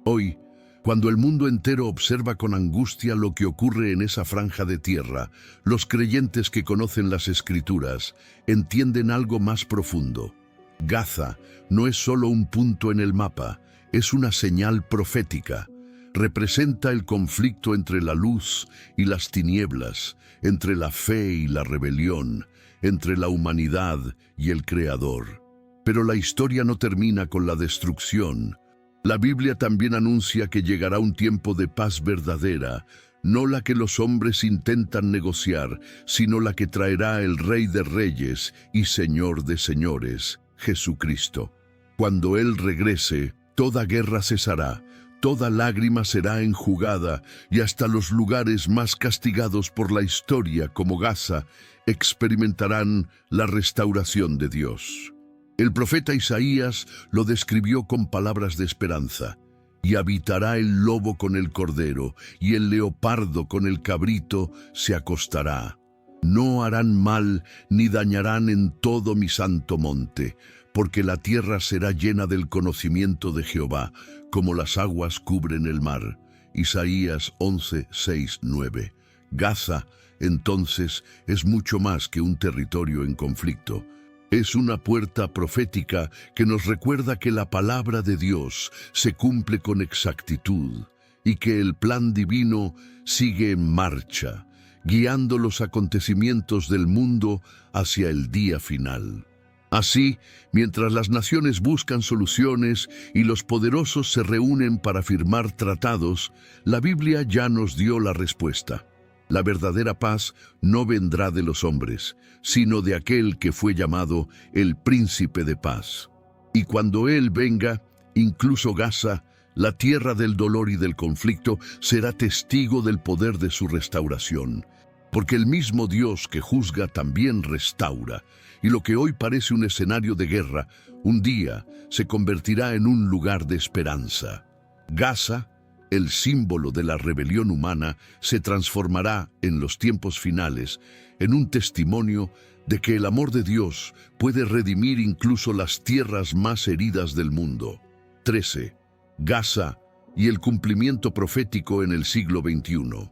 Hoy, cuando el mundo entero observa con angustia lo que ocurre en esa franja de tierra, los creyentes que conocen las Escrituras entienden algo más profundo. Gaza no es solo un punto en el mapa, es una señal profética. Representa el conflicto entre la luz y las tinieblas, entre la fe y la rebelión, entre la humanidad y el Creador. Pero la historia no termina con la destrucción. La Biblia también anuncia que llegará un tiempo de paz verdadera, no la que los hombres intentan negociar, sino la que traerá el Rey de Reyes y Señor de Señores, Jesucristo. Cuando Él regrese, toda guerra cesará, toda lágrima será enjugada y hasta los lugares más castigados por la historia, como Gaza, experimentarán la restauración de Dios. El profeta Isaías lo describió con palabras de esperanza. Y habitará el lobo con el cordero, y el leopardo con el cabrito se acostará. No harán mal ni dañarán en todo mi santo monte, porque la tierra será llena del conocimiento de Jehová, como las aguas cubren el mar. Isaías 11:6-9. Gaza, entonces, es mucho más que un territorio en conflicto. Es una puerta profética que nos recuerda que la palabra de Dios se cumple con exactitud y que el plan divino sigue en marcha, guiando los acontecimientos del mundo hacia el día final. Así, mientras las naciones buscan soluciones y los poderosos se reúnen para firmar tratados, la Biblia ya nos dio la respuesta. La verdadera paz no vendrá de los hombres, sino de aquel que fue llamado el Príncipe de Paz. Y cuando Él venga, incluso Gaza, la tierra del dolor y del conflicto, será testigo del poder de su restauración. Porque el mismo Dios que juzga también restaura, y lo que hoy parece un escenario de guerra, un día se convertirá en un lugar de esperanza. Gaza, el símbolo de la rebelión humana, se transformará en los tiempos finales en un testimonio de que el amor de Dios puede redimir incluso las tierras más heridas del mundo. 13. Gaza y el cumplimiento profético en el siglo XXI.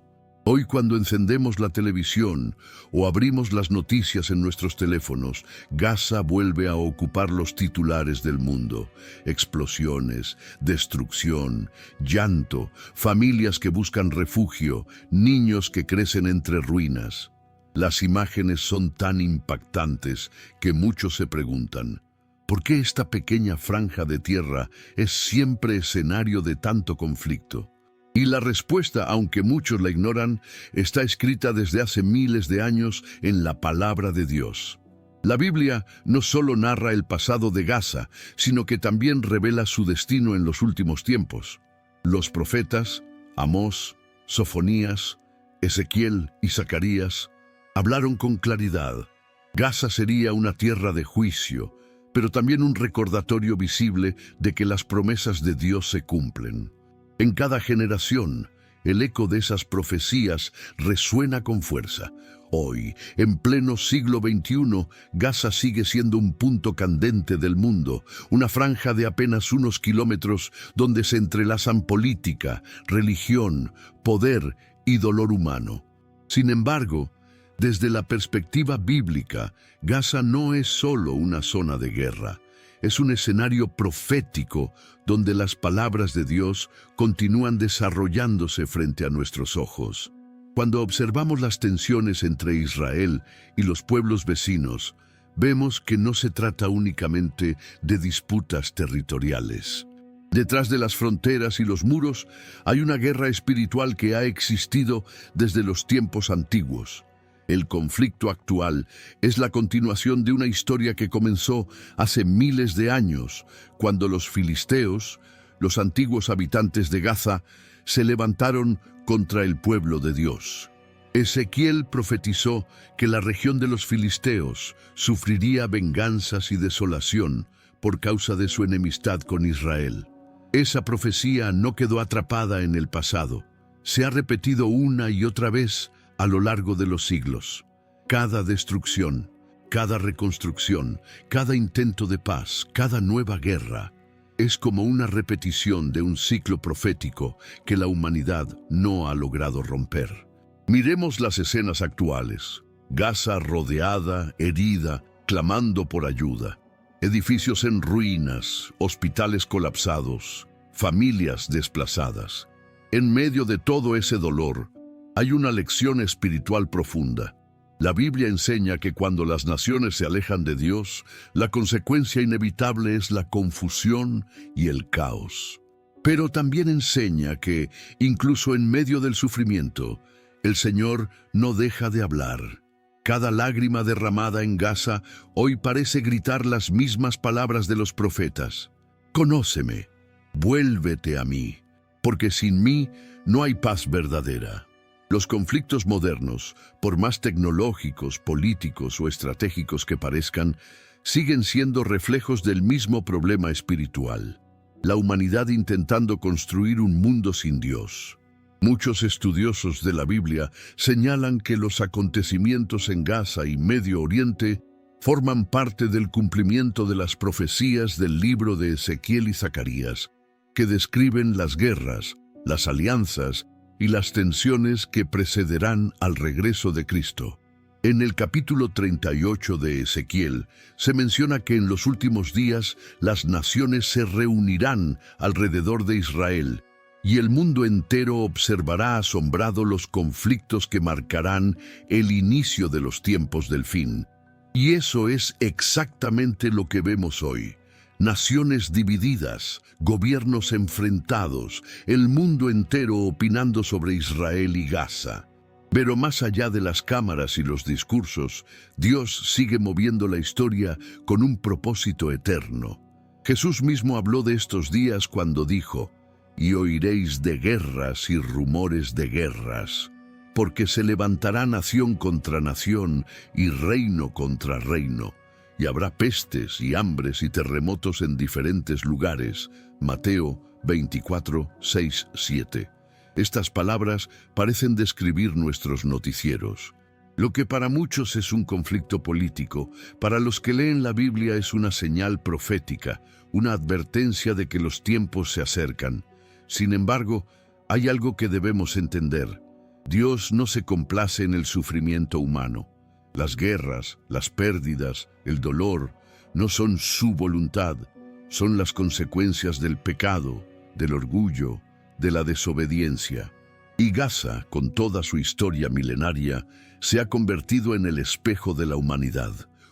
Hoy, cuando encendemos la televisión o abrimos las noticias en nuestros teléfonos, Gaza vuelve a ocupar los titulares del mundo. Explosiones, destrucción, llanto, familias que buscan refugio, niños que crecen entre ruinas. Las imágenes son tan impactantes que muchos se preguntan, ¿por qué esta pequeña franja de tierra es siempre escenario de tanto conflicto? Y la respuesta, aunque muchos la ignoran, está escrita desde hace miles de años en la palabra de Dios. La Biblia no solo narra el pasado de Gaza, sino que también revela su destino en los últimos tiempos. Los profetas, Amós, Sofonías, Ezequiel y Zacarías, hablaron con claridad. Gaza sería una tierra de juicio, pero también un recordatorio visible de que las promesas de Dios se cumplen. En cada generación, el eco de esas profecías resuena con fuerza. Hoy, en pleno siglo XXI, Gaza sigue siendo un punto candente del mundo, una franja de apenas unos kilómetros donde se entrelazan política, religión, poder y dolor humano. Sin embargo, desde la perspectiva bíblica, Gaza no es solo una zona de guerra. Es un escenario profético donde las palabras de Dios continúan desarrollándose frente a nuestros ojos. Cuando observamos las tensiones entre Israel y los pueblos vecinos, vemos que no se trata únicamente de disputas territoriales. Detrás de las fronteras y los muros hay una guerra espiritual que ha existido desde los tiempos antiguos. El conflicto actual es la continuación de una historia que comenzó hace miles de años, cuando los filisteos, los antiguos habitantes de Gaza, se levantaron contra el pueblo de Dios. Ezequiel profetizó que la región de los filisteos sufriría venganzas y desolación por causa de su enemistad con Israel. Esa profecía no quedó atrapada en el pasado. Se ha repetido una y otra vez a lo largo de los siglos. Cada destrucción, cada reconstrucción, cada intento de paz, cada nueva guerra, es como una repetición de un ciclo profético que la humanidad no ha logrado romper. Miremos las escenas actuales. Gaza rodeada, herida, clamando por ayuda. Edificios en ruinas, hospitales colapsados, familias desplazadas. En medio de todo ese dolor, hay una lección espiritual profunda. La Biblia enseña que cuando las naciones se alejan de Dios, la consecuencia inevitable es la confusión y el caos. Pero también enseña que, incluso en medio del sufrimiento, el Señor no deja de hablar. Cada lágrima derramada en Gaza hoy parece gritar las mismas palabras de los profetas. Conóceme, vuélvete a mí, porque sin mí no hay paz verdadera. Los conflictos modernos, por más tecnológicos, políticos o estratégicos que parezcan, siguen siendo reflejos del mismo problema espiritual. La humanidad intentando construir un mundo sin Dios. Muchos estudiosos de la Biblia señalan que los acontecimientos en Gaza y Medio Oriente forman parte del cumplimiento de las profecías del libro de Ezequiel y Zacarías, que describen las guerras, las alianzas y las tensiones que precederán al regreso de Cristo. En el capítulo 38 de Ezequiel se menciona que en los últimos días las naciones se reunirán alrededor de Israel y el mundo entero observará asombrado los conflictos que marcarán el inicio de los tiempos del fin. Y eso es exactamente lo que vemos hoy. Naciones divididas, gobiernos enfrentados, el mundo entero opinando sobre Israel y Gaza. Pero más allá de las cámaras y los discursos, Dios sigue moviendo la historia con un propósito eterno. Jesús mismo habló de estos días cuando dijo: «Y oiréis de guerras y rumores de guerras, porque se levantará nación contra nación y reino contra reino, y habrá pestes y hambres y terremotos en diferentes lugares». Mateo 24, 6, 7. Estas palabras parecen describir nuestros noticieros. Lo que para muchos es un conflicto político, para los que leen la Biblia es una señal profética, una advertencia de que los tiempos se acercan. Sin embargo, hay algo que debemos entender. Dios no se complace en el sufrimiento humano. Las guerras, las pérdidas, el dolor, no son su voluntad, son las consecuencias del pecado, del orgullo, de la desobediencia. Y Gaza, con toda su historia milenaria, se ha convertido en el espejo de la humanidad,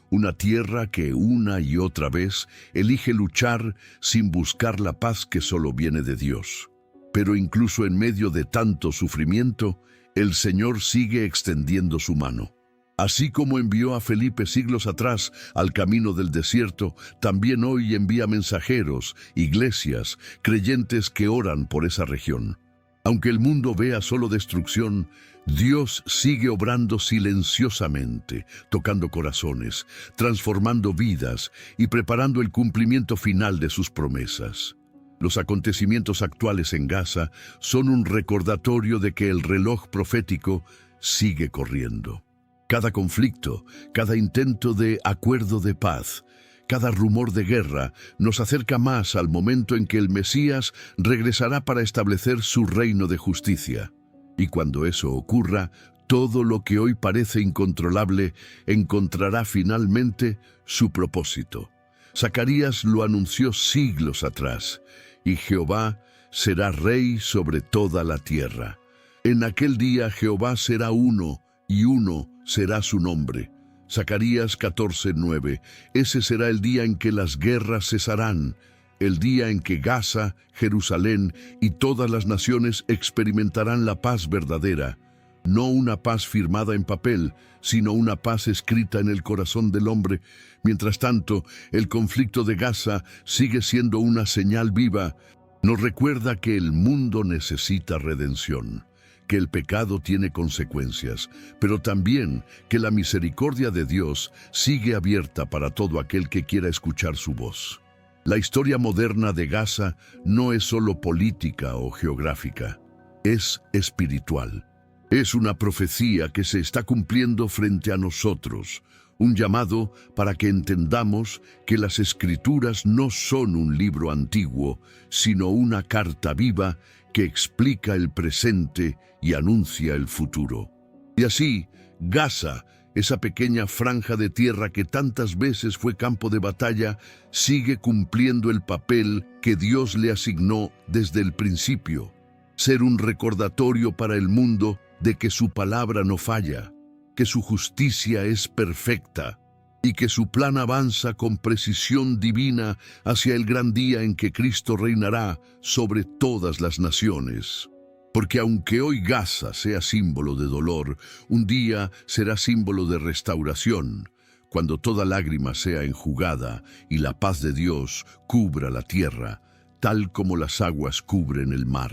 una tierra que una y otra vez elige luchar sin buscar la paz que solo viene de Dios. Pero incluso en medio de tanto sufrimiento, el Señor sigue extendiendo su mano. Así como envió a Felipe siglos atrás al camino del desierto, también hoy envía mensajeros, iglesias, creyentes que oran por esa región. Aunque el mundo vea solo destrucción, Dios sigue obrando silenciosamente, tocando corazones, transformando vidas y preparando el cumplimiento final de sus promesas. Los acontecimientos actuales en Gaza son un recordatorio de que el reloj profético sigue corriendo. Cada conflicto, cada intento de acuerdo de paz, cada rumor de guerra nos acerca más al momento en que el Mesías regresará para establecer su reino de justicia. Y cuando eso ocurra, todo lo que hoy parece incontrolable encontrará finalmente su propósito. Zacarías lo anunció siglos atrás, y Jehová será rey sobre toda la tierra. En aquel día Jehová será uno, y uno será su nombre. Zacarías 14:9. Ese será el día en que las guerras cesarán, el día en que Gaza, Jerusalén y todas las naciones experimentarán la paz verdadera, no una paz firmada en papel, sino una paz escrita en el corazón del hombre. Mientras tanto, el conflicto de Gaza sigue siendo una señal viva. Nos recuerda que el mundo necesita redención, que el pecado tiene consecuencias, pero también que la misericordia de Dios sigue abierta para todo aquel que quiera escuchar su voz. La historia moderna de Gaza no es solo política o geográfica, es espiritual. Es una profecía que se está cumpliendo frente a nosotros, un llamado para que entendamos que las Escrituras no son un libro antiguo, sino una carta viva que explica el presente y anuncia el futuro. Y así, Gaza, esa pequeña franja de tierra que tantas veces fue campo de batalla, sigue cumpliendo el papel que Dios le asignó desde el principio: ser un recordatorio para el mundo de que su palabra no falla, que su justicia es perfecta y que su plan avanza con precisión divina hacia el gran día en que Cristo reinará sobre todas las naciones. Porque aunque hoy Gaza sea símbolo de dolor, un día será símbolo de restauración, cuando toda lágrima sea enjugada y la paz de Dios cubra la tierra, tal como las aguas cubren el mar.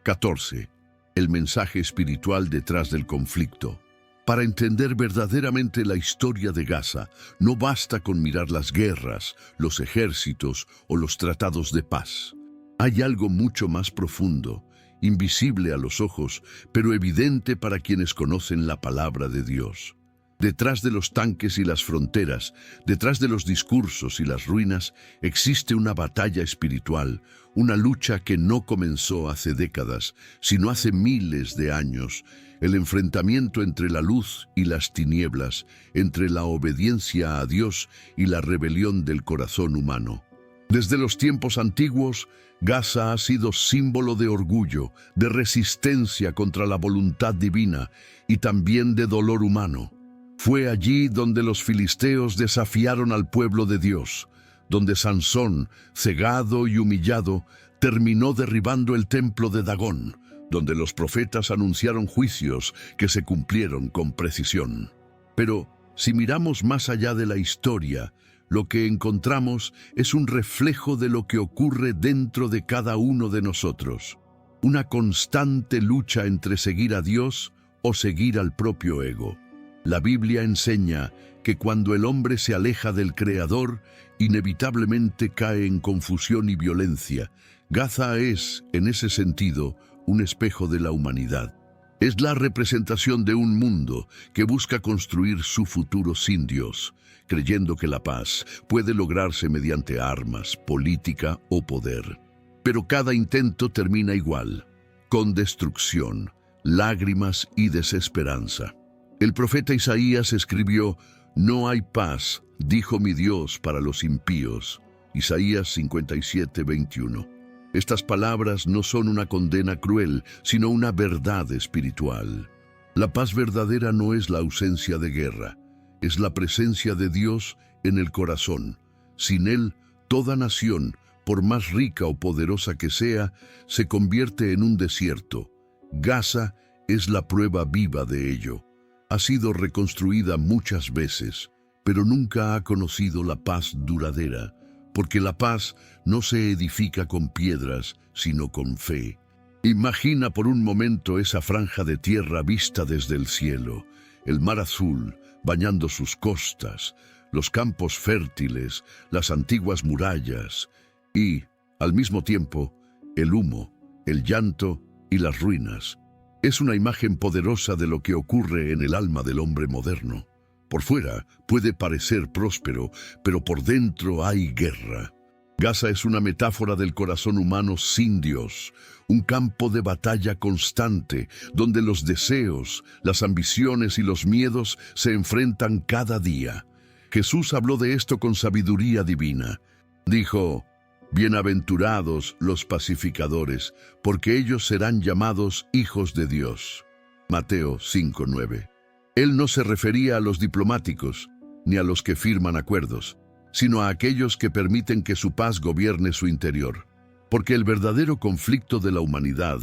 14. El mensaje espiritual detrás del conflicto. Para entender verdaderamente la historia de Gaza, no basta con mirar las guerras, los ejércitos o los tratados de paz. Hay algo mucho más profundo, invisible a los ojos, pero evidente para quienes conocen la palabra de Dios. Detrás de los tanques y las fronteras, detrás de los discursos y las ruinas, existe una batalla espiritual, una lucha que no comenzó hace décadas, sino hace miles de años, el enfrentamiento entre la luz y las tinieblas, entre la obediencia a Dios y la rebelión del corazón humano. Desde los tiempos antiguos, Gaza ha sido símbolo de orgullo, de resistencia contra la voluntad divina y también de dolor humano. Fue allí donde los filisteos desafiaron al pueblo de Dios, donde Sansón, cegado y humillado, terminó derribando el templo de Dagón, donde los profetas anunciaron juicios que se cumplieron con precisión. Pero si miramos más allá de la historia, lo que encontramos es un reflejo de lo que ocurre dentro de cada uno de nosotros. Una constante lucha entre seguir a Dios o seguir al propio ego. La Biblia enseña que cuando el hombre se aleja del Creador, inevitablemente cae en confusión y violencia. Gaza es, en ese sentido, un espejo de la humanidad. Es la representación de un mundo que busca construir su futuro sin Dios, creyendo que la paz puede lograrse mediante armas, política o poder. Pero cada intento termina igual, con destrucción, lágrimas y desesperanza. El profeta Isaías escribió: «No hay paz, dijo mi Dios, para los impíos». Isaías 57:21. Estas palabras no son una condena cruel, sino una verdad espiritual. La paz verdadera no es la ausencia de guerra, es la presencia de Dios en el corazón. Sin Él, toda nación, por más rica o poderosa que sea, se convierte en un desierto. Gaza es la prueba viva de ello. Ha sido reconstruida muchas veces, pero nunca ha conocido la paz duradera, porque la paz no se edifica con piedras, sino con fe. Imagina por un momento esa franja de tierra vista desde el cielo, el mar azul bañando sus costas, los campos fértiles, las antiguas murallas y, al mismo tiempo, el humo, el llanto y las ruinas. Es una imagen poderosa de lo que ocurre en el alma del hombre moderno. Por fuera puede parecer próspero, pero por dentro hay guerra. Gaza es una metáfora del corazón humano sin Dios, un campo de batalla constante, donde los deseos, las ambiciones y los miedos se enfrentan cada día. Jesús habló de esto con sabiduría divina. Dijo: «Bienaventurados los pacificadores, porque ellos serán llamados hijos de Dios». Mateo 5:9. Él no se refería a los diplomáticos, ni a los que firman acuerdos, sino a aquellos que permiten que su paz gobierne su interior. Porque el verdadero conflicto de la humanidad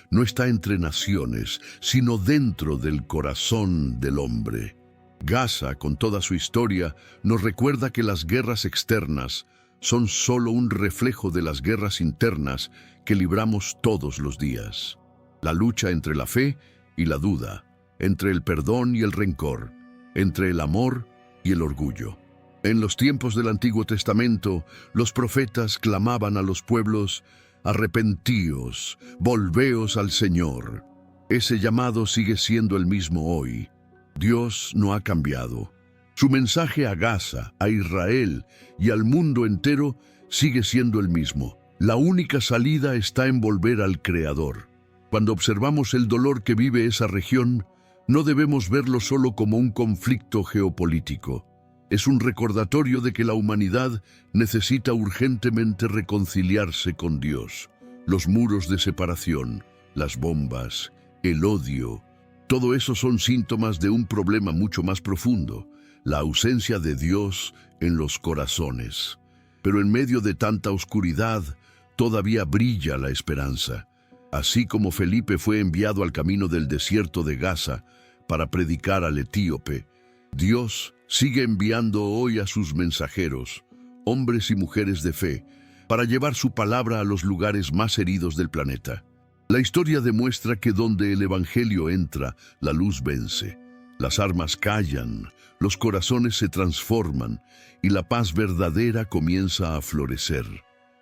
no está entre naciones, sino dentro del corazón del hombre. Gaza, con toda su historia, nos recuerda que las guerras externas son solo un reflejo de las guerras internas que libramos todos los días. La lucha entre la fe y la duda, entre el perdón y el rencor, entre el amor y el orgullo. En los tiempos del Antiguo Testamento, los profetas clamaban a los pueblos: «Arrepentíos, volveos al Señor». Ese llamado sigue siendo el mismo hoy. Dios no ha cambiado. Su mensaje a Gaza, a Israel y al mundo entero sigue siendo el mismo. La única salida está en volver al Creador. Cuando observamos el dolor que vive esa región, no debemos verlo solo como un conflicto geopolítico. Es un recordatorio de que la humanidad necesita urgentemente reconciliarse con Dios. Los muros de separación, las bombas, el odio, todo eso son síntomas de un problema mucho más profundo: la ausencia de Dios en los corazones. Pero en medio de tanta oscuridad, todavía brilla la esperanza. Así como Felipe fue enviado al camino del desierto de Gaza para predicar al etíope, Dios sigue enviando hoy a sus mensajeros, hombres y mujeres de fe, para llevar su palabra a los lugares más heridos del planeta. La historia demuestra que donde el Evangelio entra, la luz vence. Las armas callan, los corazones se transforman y la paz verdadera comienza a florecer.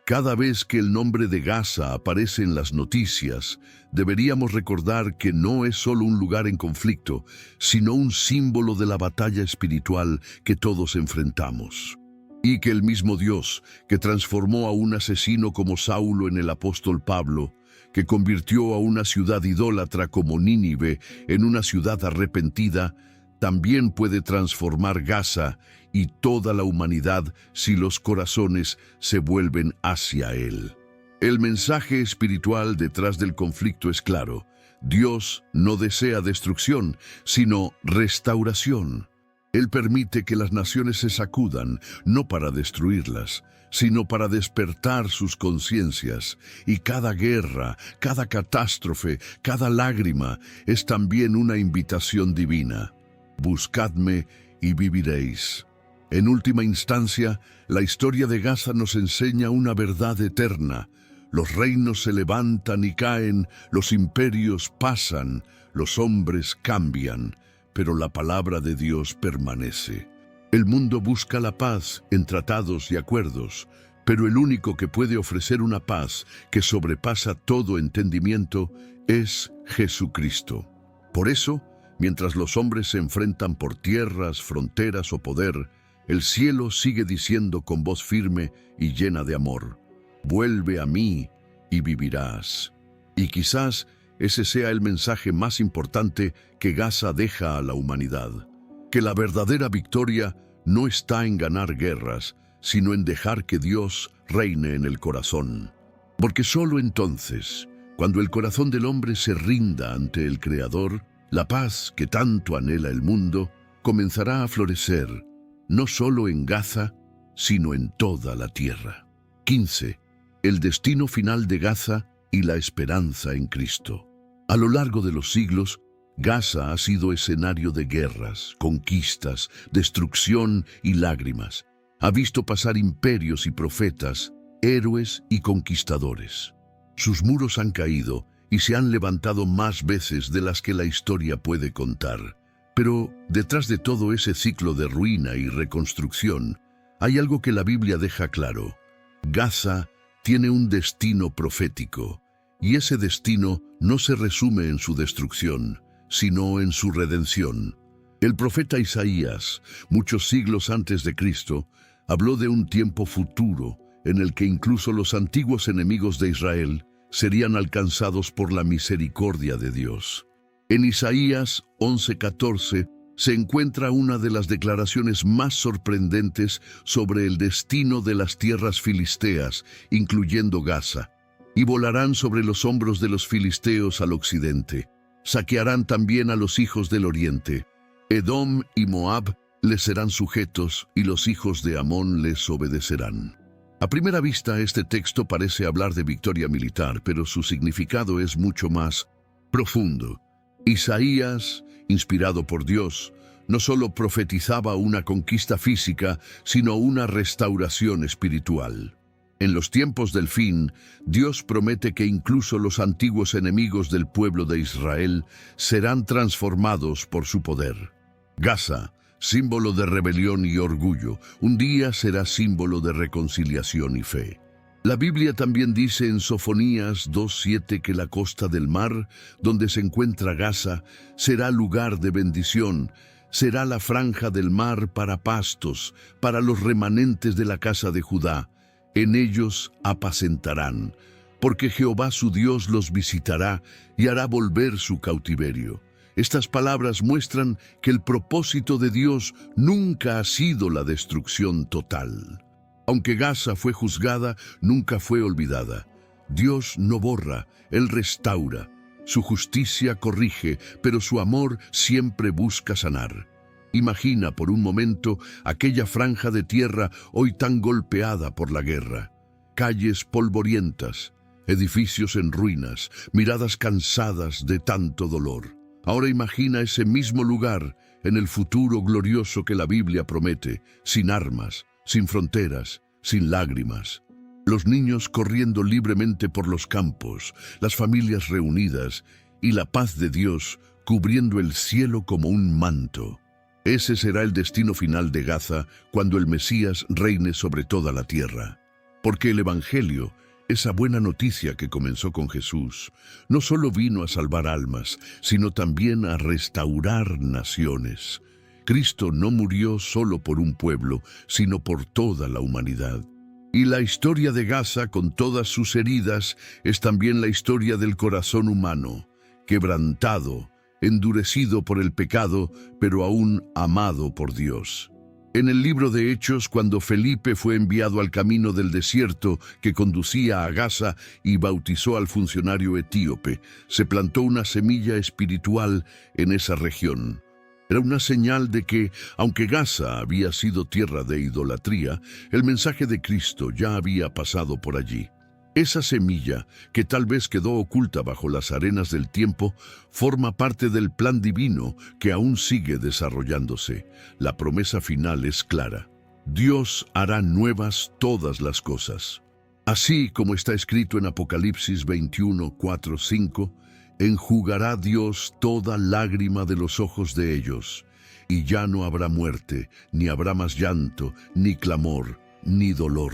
Cada vez que el nombre de Gaza aparece en las noticias, deberíamos recordar que no es solo un lugar en conflicto, sino un símbolo de la batalla espiritual que todos enfrentamos. Y que el mismo Dios, que transformó a un asesino como Saulo en el apóstol Pablo, que convirtió a una ciudad idólatra como Nínive en una ciudad arrepentida, también puede transformar Gaza y toda la humanidad si los corazones se vuelven hacia Él. El mensaje espiritual detrás del conflicto es claro: Dios no desea destrucción, sino restauración. Él permite que las naciones se sacudan, no para destruirlas, sino para despertar sus conciencias, y cada guerra, cada catástrofe, cada lágrima es también una invitación divina. Buscadme y viviréis. En última instancia, la historia de Gaza nos enseña una verdad eterna. Los reinos se levantan y caen, los imperios pasan, los hombres cambian, pero la palabra de Dios permanece. El mundo busca la paz en tratados y acuerdos, pero el único que puede ofrecer una paz que sobrepasa todo entendimiento es Jesucristo. Por eso, mientras los hombres se enfrentan por tierras, fronteras o poder, el cielo sigue diciendo con voz firme y llena de amor: vuelve a mí y vivirás. Y quizás ese sea el mensaje más importante que Gaza deja a la humanidad: que la verdadera victoria no está en ganar guerras, sino en dejar que Dios reine en el corazón. Porque solo entonces, cuando el corazón del hombre se rinda ante el Creador, la paz que tanto anhela el mundo comenzará a florecer, no solo en Gaza, sino en toda la tierra. 15. El destino final de Gaza y la esperanza en Cristo. A lo largo de los siglos, Gaza ha sido escenario de guerras, conquistas, destrucción y lágrimas. Ha visto pasar imperios y profetas, héroes y conquistadores. Sus muros han caído y se han levantado más veces de las que la historia puede contar. Pero detrás de todo ese ciclo de ruina y reconstrucción, hay algo que la Biblia deja claro. Gaza tiene un destino profético, y ese destino no se resume en su destrucción, sino en su redención. El profeta Isaías, muchos siglos antes de Cristo, habló de un tiempo futuro en el que incluso los antiguos enemigos de Israel serían alcanzados por la misericordia de Dios. En Isaías 11:14 se encuentra una de las declaraciones más sorprendentes sobre el destino de las tierras filisteas, incluyendo Gaza. Y volarán sobre los hombros de los filisteos al occidente. Saquearán también a los hijos del oriente. Edom y Moab les serán sujetos, y los hijos de Amón les obedecerán. A primera vista, este texto parece hablar de victoria militar, pero su significado es mucho más profundo. Isaías, inspirado por Dios, no solo profetizaba una conquista física, sino una restauración espiritual. En los tiempos del fin, Dios promete que incluso los antiguos enemigos del pueblo de Israel serán transformados por su poder. Gaza, símbolo de rebelión y orgullo, un día será símbolo de reconciliación y fe. La Biblia también dice en Sofonías 2:7 que la costa del mar, donde se encuentra Gaza, será lugar de bendición, será la franja del mar para pastos, para los remanentes de la casa de Judá. En ellos apacentarán, porque Jehová su Dios los visitará y hará volver su cautiverio. Estas palabras muestran que el propósito de Dios nunca ha sido la destrucción total. Aunque Gaza fue juzgada, nunca fue olvidada. Dios no borra, Él restaura. Su justicia corrige, pero su amor siempre busca sanar. Imagina por un momento aquella franja de tierra hoy tan golpeada por la guerra. Calles polvorientas, edificios en ruinas, miradas cansadas de tanto dolor. Ahora imagina ese mismo lugar en el futuro glorioso que la Biblia promete, sin armas, sin fronteras, sin lágrimas. Los niños corriendo libremente por los campos, las familias reunidas y la paz de Dios cubriendo el cielo como un manto. Ese será el destino final de Gaza cuando el Mesías reine sobre toda la tierra. Porque el Evangelio, esa buena noticia que comenzó con Jesús, no solo vino a salvar almas, sino también a restaurar naciones. Cristo no murió solo por un pueblo, sino por toda la humanidad. Y la historia de Gaza, con todas sus heridas, es también la historia del corazón humano, quebrantado, endurecido por el pecado, pero aún amado por Dios. En el libro de Hechos, cuando Felipe fue enviado al camino del desierto que conducía a Gaza y bautizó al funcionario etíope, se plantó una semilla espiritual en esa región. Era una señal de que, aunque Gaza había sido tierra de idolatría, el mensaje de Cristo ya había pasado por allí. Esa semilla, que tal vez quedó oculta bajo las arenas del tiempo, forma parte del plan divino que aún sigue desarrollándose. La promesa final es clara: Dios hará nuevas todas las cosas. Así como está escrito en Apocalipsis 21, 4, 5, enjugará Dios toda lágrima de los ojos de ellos, y ya no habrá muerte, ni habrá más llanto, ni clamor, ni dolor,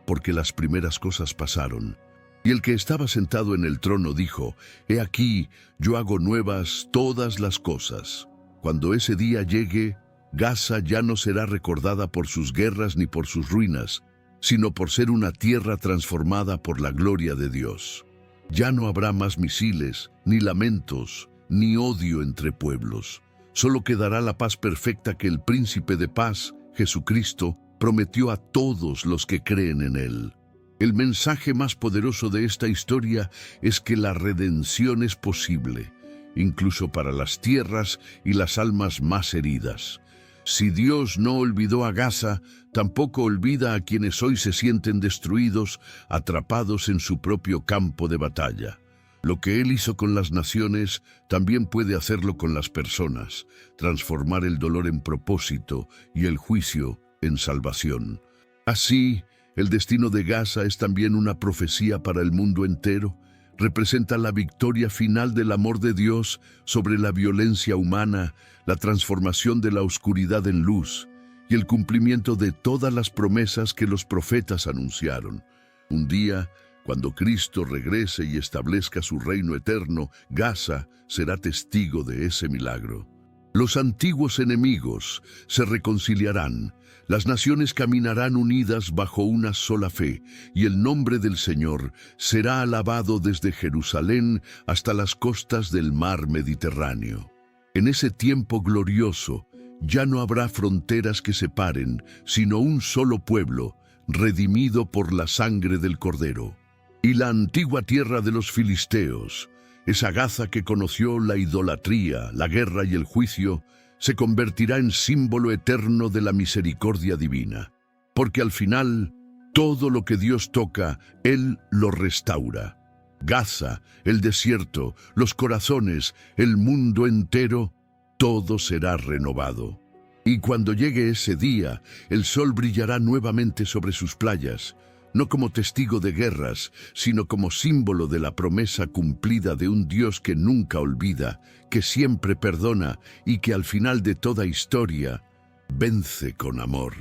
porque las primeras cosas pasaron. Y el que estaba sentado en el trono dijo: He aquí, yo hago nuevas todas las cosas. Cuando ese día llegue, Gaza ya no será recordada por sus guerras ni por sus ruinas, sino por ser una tierra transformada por la gloria de Dios. Ya no habrá más misiles, ni lamentos, ni odio entre pueblos. Solo quedará la paz perfecta que el Príncipe de Paz, Jesucristo, prometió a todos los que creen en Él. El mensaje más poderoso de esta historia es que la redención es posible, incluso para las tierras y las almas más heridas. Si Dios no olvidó a Gaza, tampoco olvida a quienes hoy se sienten destruidos, atrapados en su propio campo de batalla. Lo que Él hizo con las naciones, también puede hacerlo con las personas, transformar el dolor en propósito y el juicio en salvación. Así, el destino de Gaza es también una profecía para el mundo entero. Representa la victoria final del amor de Dios sobre la violencia humana, la transformación de la oscuridad en luz y el cumplimiento de todas las promesas que los profetas anunciaron. Un día, cuando Cristo regrese y establezca su reino eterno, Gaza será testigo de ese milagro. Los antiguos enemigos se reconciliarán, las naciones caminarán unidas bajo una sola fe, y el nombre del Señor será alabado desde Jerusalén hasta las costas del mar Mediterráneo. En ese tiempo glorioso, ya no habrá fronteras que separen, sino un solo pueblo, redimido por la sangre del Cordero. Y la antigua tierra de los filisteos, esa Gaza que conoció la idolatría, la guerra y el juicio, se convertirá en símbolo eterno de la misericordia divina. Porque al final, todo lo que Dios toca, Él lo restaura. Gaza, el desierto, los corazones, el mundo entero, todo será renovado. Y cuando llegue ese día, el sol brillará nuevamente sobre sus playas, no como testigo de guerras, sino como símbolo de la promesa cumplida de un Dios que nunca olvida, que siempre perdona y que al final de toda historia vence con amor.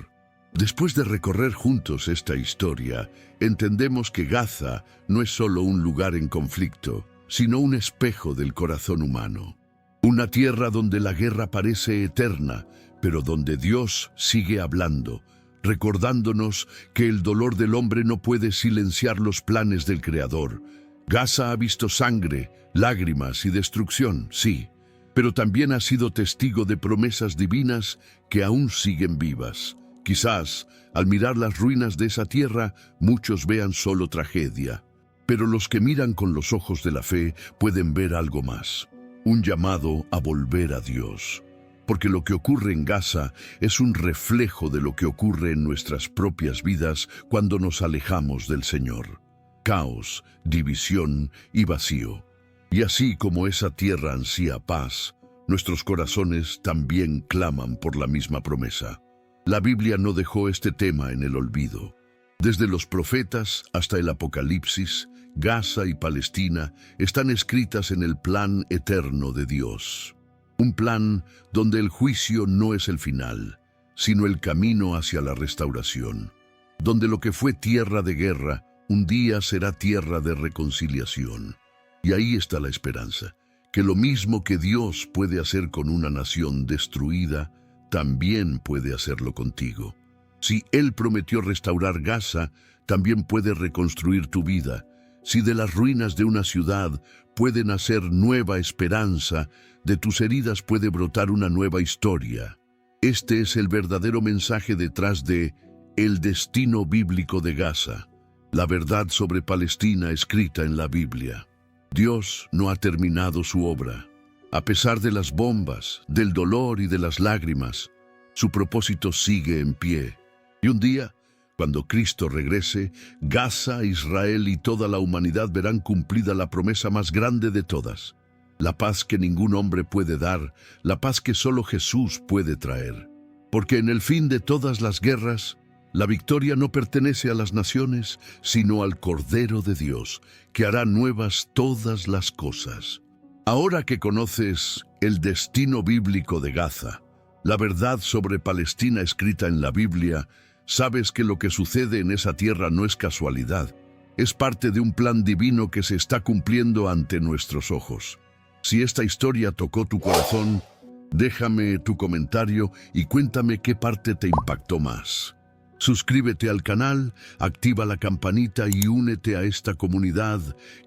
Después de recorrer juntos esta historia, entendemos que Gaza no es solo un lugar en conflicto, sino un espejo del corazón humano. Una tierra donde la guerra parece eterna, pero donde Dios sigue hablando, recordándonos que el dolor del hombre no puede silenciar los planes del Creador. Gaza ha visto sangre, lágrimas y destrucción, sí, pero también ha sido testigo de promesas divinas que aún siguen vivas. Quizás, al mirar las ruinas de esa tierra, muchos vean solo tragedia, pero los que miran con los ojos de la fe pueden ver algo más, un llamado a volver a Dios. Porque lo que ocurre en Gaza es un reflejo de lo que ocurre en nuestras propias vidas cuando nos alejamos del Señor. Caos, división y vacío. Y así como esa tierra ansía paz, nuestros corazones también claman por la misma promesa. La Biblia no dejó este tema en el olvido. Desde los profetas hasta el Apocalipsis, Gaza y Palestina están escritas en el plan eterno de Dios. Un plan donde el juicio no es el final, sino el camino hacia la restauración. Donde lo que fue tierra de guerra, un día será tierra de reconciliación. Y ahí está la esperanza, que lo mismo que Dios puede hacer con una nación destruida, también puede hacerlo contigo. Si Él prometió restaurar Gaza, también puede reconstruir tu vida. Si de las ruinas de una ciudad puede nacer nueva esperanza, de tus heridas puede brotar una nueva historia. Este es el verdadero mensaje detrás de el destino bíblico de Gaza, la verdad sobre Palestina escrita en la Biblia. Dios no ha terminado su obra. A pesar de las bombas, del dolor y de las lágrimas, su propósito sigue en pie. Y un día, cuando Cristo regrese, Gaza, Israel y toda la humanidad verán cumplida la promesa más grande de todas. La paz que ningún hombre puede dar, la paz que solo Jesús puede traer. Porque en el fin de todas las guerras, la victoria no pertenece a las naciones, sino al Cordero de Dios, que hará nuevas todas las cosas. Ahora que conoces el destino bíblico de Gaza, la verdad sobre Palestina escrita en la Biblia, sabes que lo que sucede en esa tierra no es casualidad. Es parte de un plan divino que se está cumpliendo ante nuestros ojos. Si esta historia tocó tu corazón, déjame tu comentario y cuéntame qué parte te impactó más. Suscríbete al canal, activa la campanita y únete a esta comunidad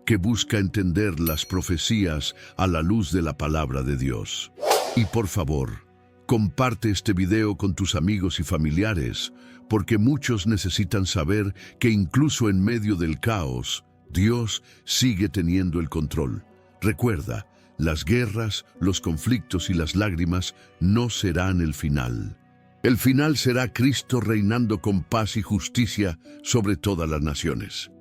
que busca entender las profecías a la luz de la palabra de Dios. Y por favor, comparte este video con tus amigos y familiares, porque muchos necesitan saber que incluso en medio del caos, Dios sigue teniendo el control. Recuerda, las guerras, los conflictos y las lágrimas no serán el final. El final será Cristo reinando con paz y justicia sobre todas las naciones.